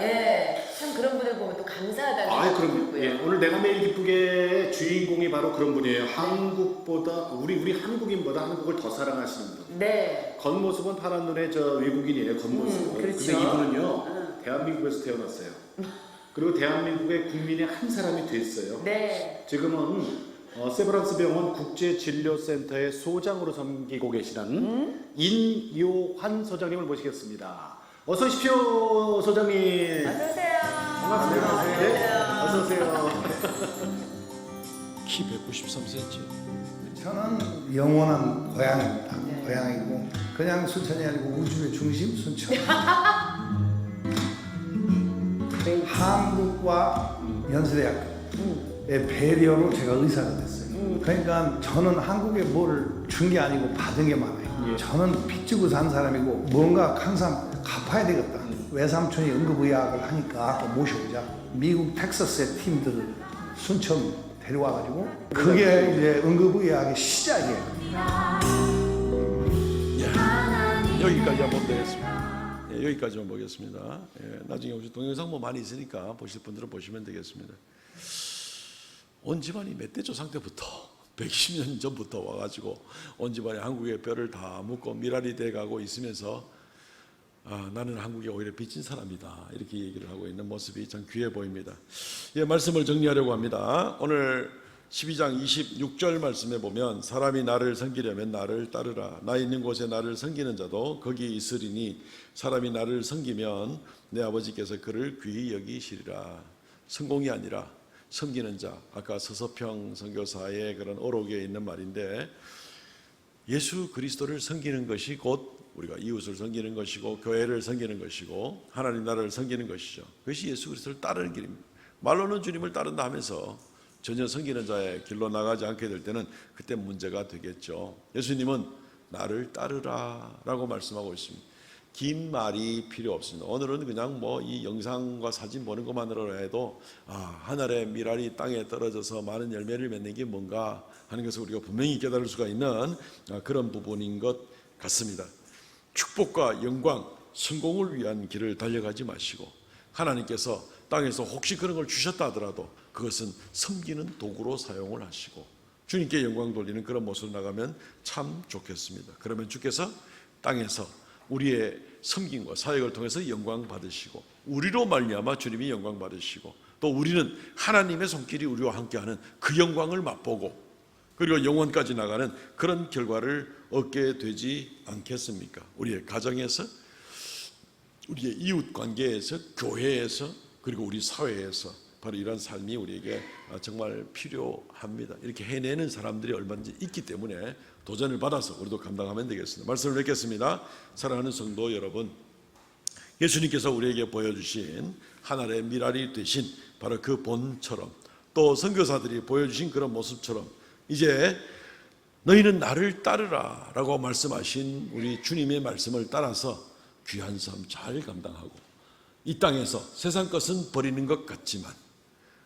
참 그런 분들 보면 또 감사하다는 생각이 그럼 들고요. 예, 오늘 내가 매일 기쁘게 주인공이 바로 그런 분이에요. 한국보다 우리 한국인보다 한국을 더 사랑하시는 분. 네. 겉모습은 파란 눈의 저 외국인이에요. 겉모습은. 그렇죠. 근데 이분은요 대한민국에서 태어났어요. 그리고 대한민국의 국민의 한 사람이 됐어요. 네. 지금은 세브란스 병원 국제진료센터의 소장으로 섬기고 계시는 인요한 소장님을 모시겠습니다. 어서 오십시오, 소장님. 어서 오세요. 반갑습니다. 네, 어서 오세요. 키 193cm. 저는 영원한 고향입니다. 고향이고 그냥 순천이 아니고 우주의 중심 순천. 한국과 연세대학교의 배려로 제가 의사가 됐어요. 그러니까 저는 한국에 뭐를 준 게 아니고 받은 게 많아요. 저는 빚 지고 산 사람이고 뭔가 항상 갚아야 되겠다. 외삼촌이 응급의학을 하니까 모셔오자. 미국 텍사스의 팀들을 순천 데려와가지고 그게 이제 응급의학의 시작이에요. 여기까지 한번 보겠습니다. 여기까지만 보겠습니다. 나중에 혹시 동영상 뭐 많이 있으니까 보실 분들은 보시면 되겠습니다. 온 집안이 멧돼 조상 때부터 120년 전부터 와가지고 온 집안이 한국의 뼈를 다 묻고 미랄이 돼가고 있으면서 나는 한국에 오히려 빚진 사람이다 이렇게 얘기를 하고 있는 모습이 참 귀해 보입니다. 말씀을 정리하려고 합니다. 오늘 12장 26절 말씀에 보면 사람이 나를 섬기려면 나를 따르라. 나 있는 곳에 나를 섬기는 자도 거기 있으리니 사람이 나를 섬기면 내 아버지께서 그를 귀히 여기시리라. 성공이 아니라 섬기는 자. 아까 서서평 선교사의 그런 어록에 있는 말인데 예수 그리스도를 섬기는 것이 곧 우리가 이웃을 섬기는 것이고 교회를 섬기는 것이고 하나님 나라를 섬기는 것이죠. 그것이 예수 그리스도를 따르는 길입니다. 말로는 주님을 따른다 하면서 전혀 섬기는 자의 길로 나가지 않게 될 때는 그때 문제가 되겠죠. 예수님은 나를 따르라 라고 말씀하고 있습니다. 긴 말이 필요 없습니다. 오늘은 그냥 뭐 이 영상과 사진 보는 것만으로 해도 하늘의 미랄이 땅에 떨어져서 많은 열매를 맺는 게 뭔가 하는 것을 우리가 분명히 깨달을 수가 있는 그런 부분인 것 같습니다. 축복과 영광, 성공을 위한 길을 달려가지 마시고 하나님께서 땅에서 혹시 그런 걸 주셨다 하더라도 그것은 섬기는 도구로 사용을 하시고 주님께 영광 돌리는 그런 모습으로 나가면 참 좋겠습니다. 그러면 주께서 땅에서 우리의 섬김과 사역을 통해서 영광 받으시고 우리로 말미암아 주님이 영광 받으시고 또 우리는 하나님의 손길이 우리와 함께하는 그 영광을 맛보고 그리고 영원까지 나가는 그런 결과를 얻게 되지 않겠습니까? 우리의 가정에서, 우리의 이웃 관계에서, 교회에서, 그리고 우리 사회에서 바로 이런 삶이 우리에게 정말 필요합니다. 이렇게 해내는 사람들이 얼마든지 있기 때문에 도전을 받아서 우리도 감당하면 되겠습니다. 말씀을 맺겠습니다. 사랑하는 성도 여러분, 예수님께서 우리에게 보여주신 하늘의 미랄이 되신 바로 그 본처럼 또 선교사들이 보여주신 그런 모습처럼 이제 너희는 나를 따르라 라고 말씀하신 우리 주님의 말씀을 따라서 귀한 삶 잘 감당하고 이 땅에서 세상 것은 버리는 것 같지만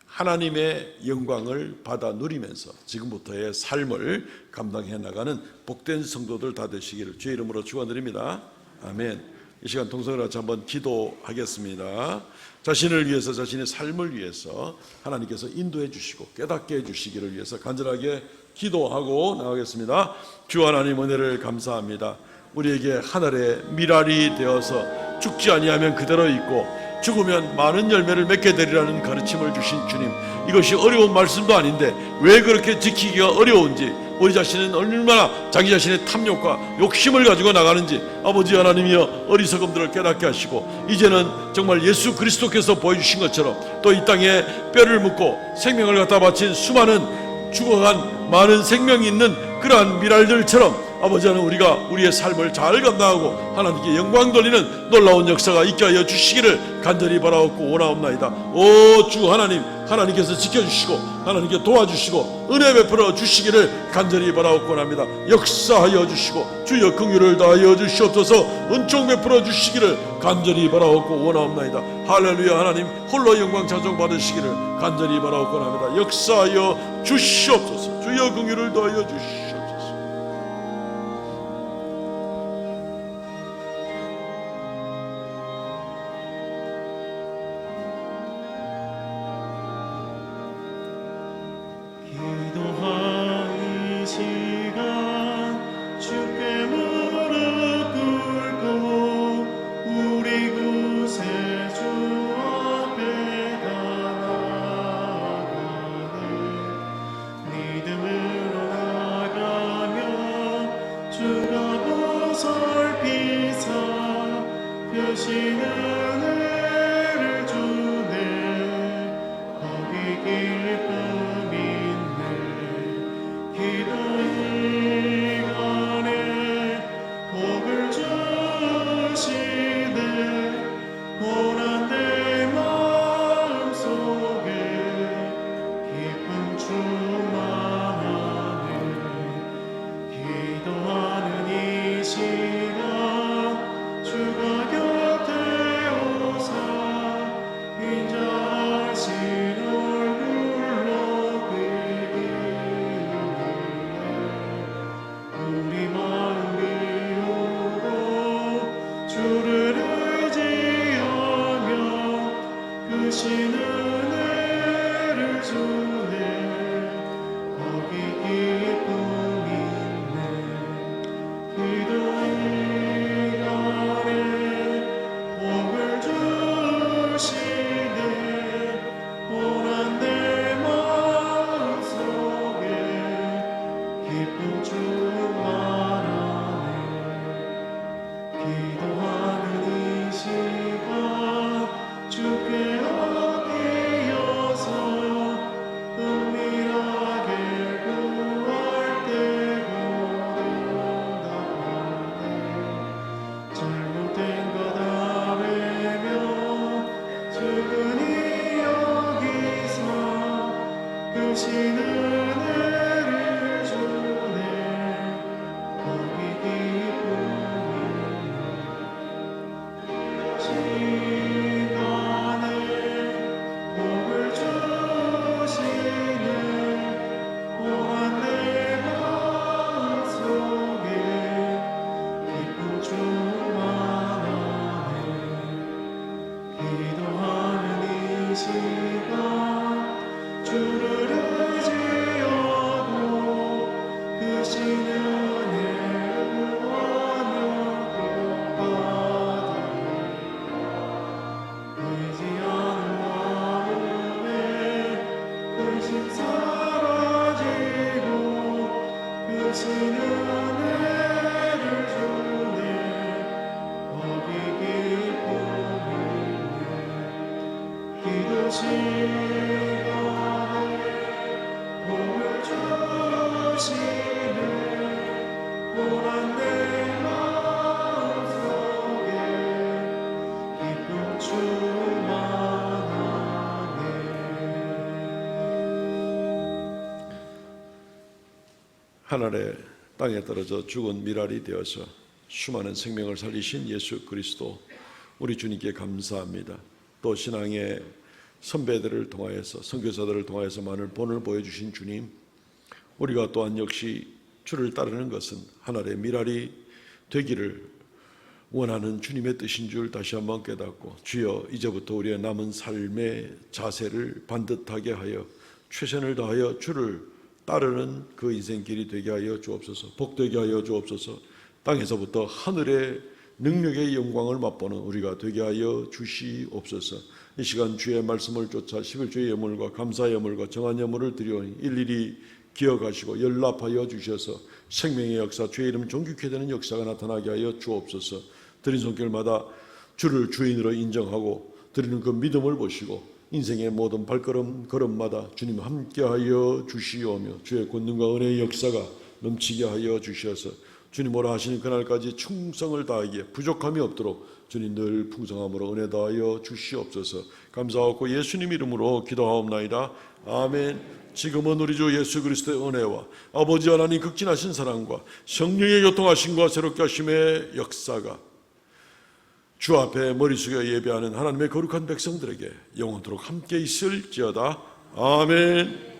하나님의 영광을 받아 누리면서 지금부터의 삶을 감당해 나가는 복된 성도들 다 되시기를 주의 이름으로 축원드립니다. 아멘. 이 시간 동성을 같이 한번 기도하겠습니다. 자신을 위해서, 자신의 삶을 위해서 하나님께서 인도해 주시고 깨닫게 해 주시기를 위해서 간절하게 기도하고 나가겠습니다. 주 하나님 은혜를 감사합니다. 우리에게 하늘의 미랄이 되어서 죽지 아니하면 그대로 있고 죽으면 많은 열매를 맺게 되리라는 가르침을 주신 주님, 이것이 어려운 말씀도 아닌데 왜 그렇게 지키기가 어려운지, 우리 자신은 얼마나 자기 자신의 탐욕과 욕심을 가지고 나가는지 아버지 하나님이여 어리석음들을 깨닫게 하시고 이제는 정말 예수 그리스도께서 보여주신 것처럼 또 이 땅에 뼈를 묻고 생명을 갖다 바친 수많은 죽어간 많은 생명이 있는 그러한 미랄들처럼 아버지 하나님 우리가 우리의 삶을 잘 감당하고 하나님께 영광 돌리는 놀라운 역사가 있게 하여 주시기를 간절히 바라옵고 원하옵나이다. 오 주 하나님, 하나님께서 지켜주시고 하나님께 도와주시고 은혜 베풀어 주시기를 간절히 바라옵고 합니다. 역사하여 주시고 주여 긍휼을 다하여 주시옵소서. 은총 베풀어 주시기를 간절히 바라옵고 원하옵나이다. 할렐루야. 하나님 홀로 영광 찬송 받으시기를 간절히 바라옵고 합니다. 역사하여 주시옵소서. 주여 긍휼을 다하여 주시옵소서. 기도하는 이 시간 주께 무릎 꿇고 우리 구세 주 앞에 나아가네 믿음으로 나아가 크신 은혜를 주네 거기 기쁨 있네 기도의 날에 복을 주시네 고난 내 마음속에 기쁨 충만하네 기도하는 이 시간 주께 어디여서 은밀하게 구할 때고 응답하네 잘못된 것 아뢰며 주근히 여기서 크신 은혜를 주네 거기 기쁨이 시간에 복을 주시네 고난 내 마음속에 기쁨 충만하네 기도하는 이 시간 주를 의지하고 크신 은혜를 구하며 복받으리 의지하는 마음에 근심 사라지고 크신 은혜를 주네 거기 기쁨이 기도 시간에 복을 주시네 고난 내 마음속에 기쁨 충만하네 하늘의 땅에 떨어져 죽은 미랄이 되어서 수많은 생명을 살리신 예수 그리스도 우리 주님께 감사합니다. 또 신앙의 선배들을 통하여서 선교사들을 통하여서 많은 본을 보여주신 주님, 우리가 또한 역시 주를 따르는 것은 하늘의 미랄이 되기를 원하는 주님의 뜻인 줄 다시 한번 깨닫고 주여 이제부터 우리의 남은 삶의 자세를 반듯하게 하여 최선을 다하여 주를 따르는 그 인생길이 되게 하여 주옵소서. 복되게 하여 주옵소서. 땅에서부터 하늘의 능력의 영광을 맛보는 우리가 되게 하여 주시옵소서. 이 시간 주의 말씀을 쫓아 11주의 예물과 감사의 예물과 정한 예물을 드리오니 일일이 기억하시고 연락하여 주셔서 생명의 역사, 주의 이름 존귀케 되는 역사가 나타나게 하여 주옵소서. 드린 손길마다 주를 주인으로 인정하고 드리는 그 믿음을 보시고 인생의 모든 걸음마다 주님 함께하여 주시오며 주의 권능과 은혜의 역사가 넘치게 하여 주셔서 주님 오라 하시는 그날까지 충성을 다하기에 부족함이 없도록 주님 늘 풍성함으로 은혜 다하여 주시옵소서. 감사하고 예수님 이름으로 기도하옵나이다. 아멘. 지금은 우리 주 예수 그리스도의 은혜와 아버지 하나님 극진하신 사랑과 성령의 교통하심과 새롭게 하심의 역사가 주 앞에 머리 숙여 예배하는 하나님의 거룩한 백성들에게 영원토록 함께 있을지어다. 아멘.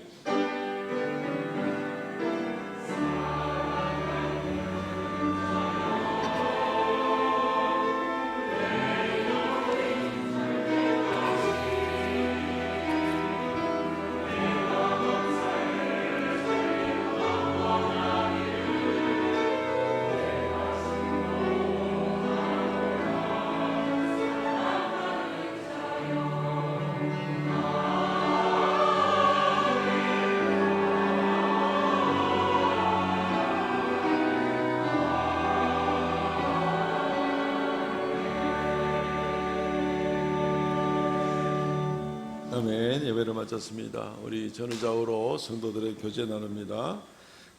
아멘. 예배를 마쳤습니다. 우리 전의자우로 성도들의 교제 나눕니다.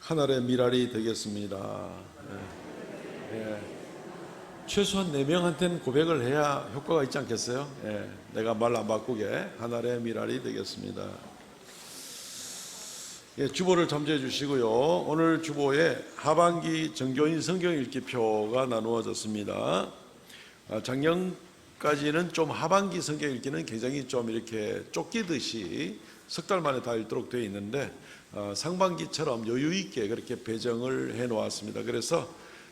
하늘의 미랄이 되겠습니다. 최소한 4명한테는 고백을 해야 효과가 있지 않겠어요? 내가 말 안 바꾸게 하늘의 미랄이 되겠습니다. 주보를 참조해 주시고요. 오늘 주보에 하반기 정교인 성경 읽기표가 나누어졌습니다. 작년까지는 좀 하반기 성경 읽기는 굉장히 좀 이렇게 쫓기듯이 석 달 만에 다 읽도록 되어 있는데 상반기처럼 여유 있게 그렇게 배정을 해 놓았습니다. 그래서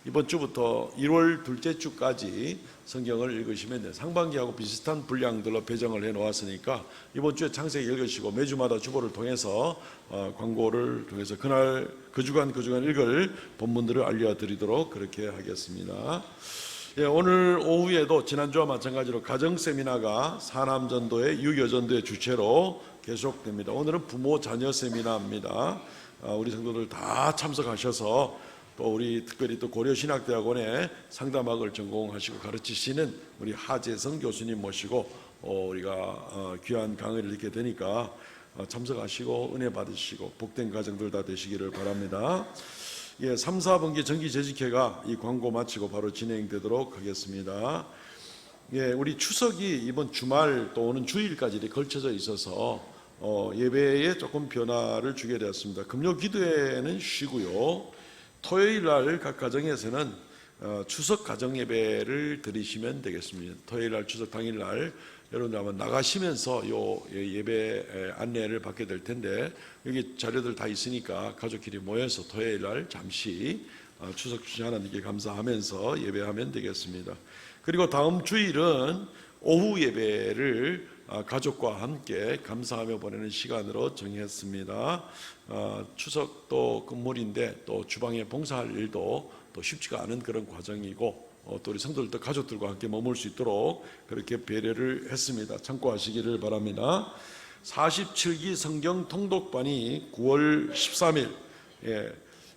이번 주부터 1월 둘째 주까지 성경을 읽으시면 돼요. 상반기하고 비슷한 분량들로 배정을 해 놓았으니까 이번 주에 창세기 읽으시고 매주마다 주보를 통해서 광고를 통해서 그날 그 주간 읽을 본문들을 알려드리도록 그렇게 하겠습니다. 예, 오늘 오후에도 지난주와 마찬가지로 가정 세미나가 사남전도회 유교전도회 주최로 계속됩니다. 오늘은 부모 자녀 세미나입니다. 우리 성도들 다 참석하셔서 또 우리 특별히 또 고려신학대학원에 상담학을 전공하시고 가르치시는 우리 하재성 교수님 모시고 우리가 귀한 강의를 듣게 되니까 참석하시고 은혜 받으시고 복된 가정들 다 되시기를 바랍니다. 예, 3, 4분기 정기 재직회가 이 광고 마치고 바로 진행되도록 하겠습니다. 예, 우리 추석이 이번 주말 또 오는 주일까지 이렇게 걸쳐져 있어서 예배에 조금 변화를 주게 되었습니다. 금요 기도회는 쉬고요. 토요일 날 각 가정에서는 추석 가정 예배를 드리시면 되겠습니다. 토요일 날 추석 당일 날 여러분들 아마 나가시면서 요 예배 안내를 받게 될 텐데 여기 자료들 다 있으니까 가족끼리 모여서 토요일 날 잠시 추석 주신 하나님께 감사하면서 예배하면 되겠습니다. 그리고 다음 주일은 오후 예배를 가족과 함께 감사하며 보내는 시간으로 정했습니다. 추석도 끝물인데 또 주방에 봉사할 일도 또 쉽지가 않은 그런 과정이고 또 우리 성도들도 가족들과 함께 머물 수 있도록 그렇게 배려를 했습니다. 참고하시기를 바랍니다. 47기 성경 통독반이 9월 13일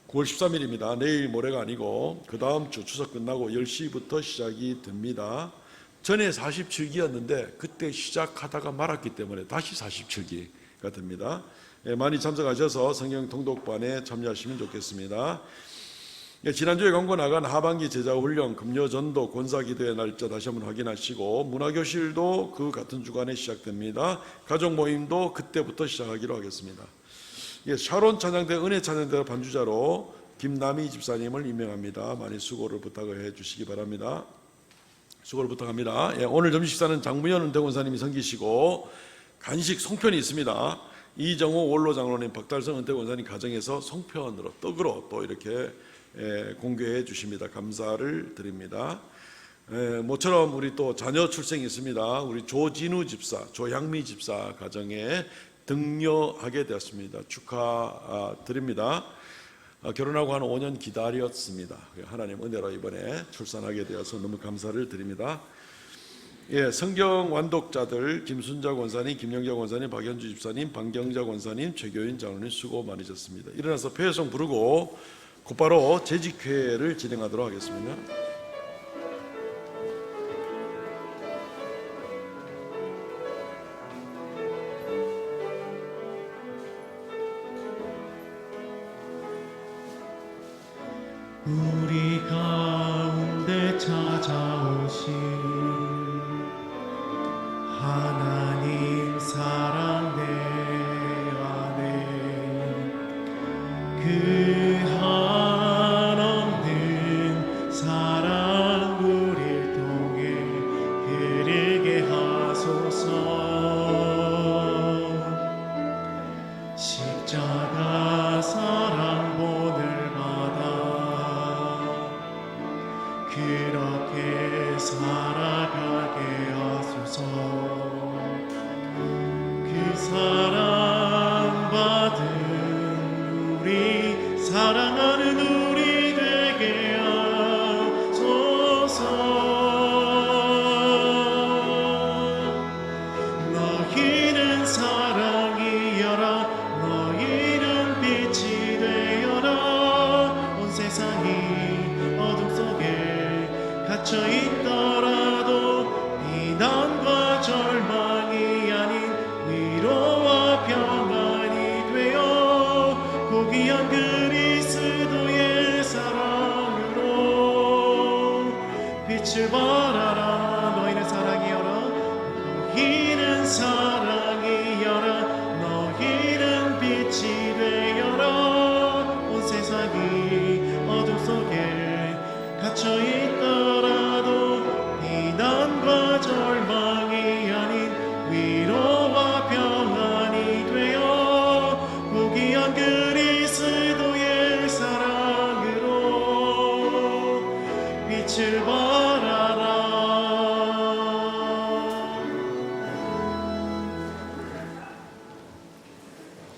9월 13일입니다. 내일 모레가 아니고 그 다음 주 추석 끝나고 10시부터 시작이 됩니다. 전에 47기였는데 그때 시작하다가 말았기 때문에 다시 47기가 됩니다. 많이 참석하셔서 성경 통독반에 참여하시면 좋겠습니다. 지난주에 광고 나간 하반기 제자훈련, 금요전도, 권사기도의 날짜 다시 한번 확인하시고 문화교실도 그 같은 주간에 시작됩니다. 가족모임도 그때부터 시작하기로 하겠습니다. 샤론 찬양대, 은혜 찬양대 반주자로 김남희 집사님을 임명합니다. 많이 수고를 부탁을 해 주시기 바랍니다. 수고를 부탁합니다. 오늘 점심 식사는 장무현 은퇴권사님이 섬기시고 간식 송편이 있습니다. 이정호 원로 장로님, 박달성 은퇴권사님 가정에서 송편으로 떡으로 또 이렇게 공개해 주십니다. 감사를 드립니다. 모처럼 우리 또 자녀 출생이 있습니다. 우리 조진우 집사, 조향미 집사 가정에 등려하게 되었습니다. 축하드립니다. 결혼하고 한 5년 기다렸습니다. 하나님 은혜로 이번에 출산하게 되어서 너무 감사를 드립니다. 성경 완독자들 김순자 권사님, 김영자 권사님, 박현주 집사님, 방경자 권사님, 최교인 장로님 수고 많으셨습니다. 일어나서 폐회송 부르고 곧바로 재직회를 진행하도록 하겠습니다. 우리 가운데 찾아오신 하나님 사랑 내 안에 그 한없는 사랑 우릴 통해 흐르게 하소서. 십자가 사랑 본을 그렇게 살아가게 하소서. 그 사랑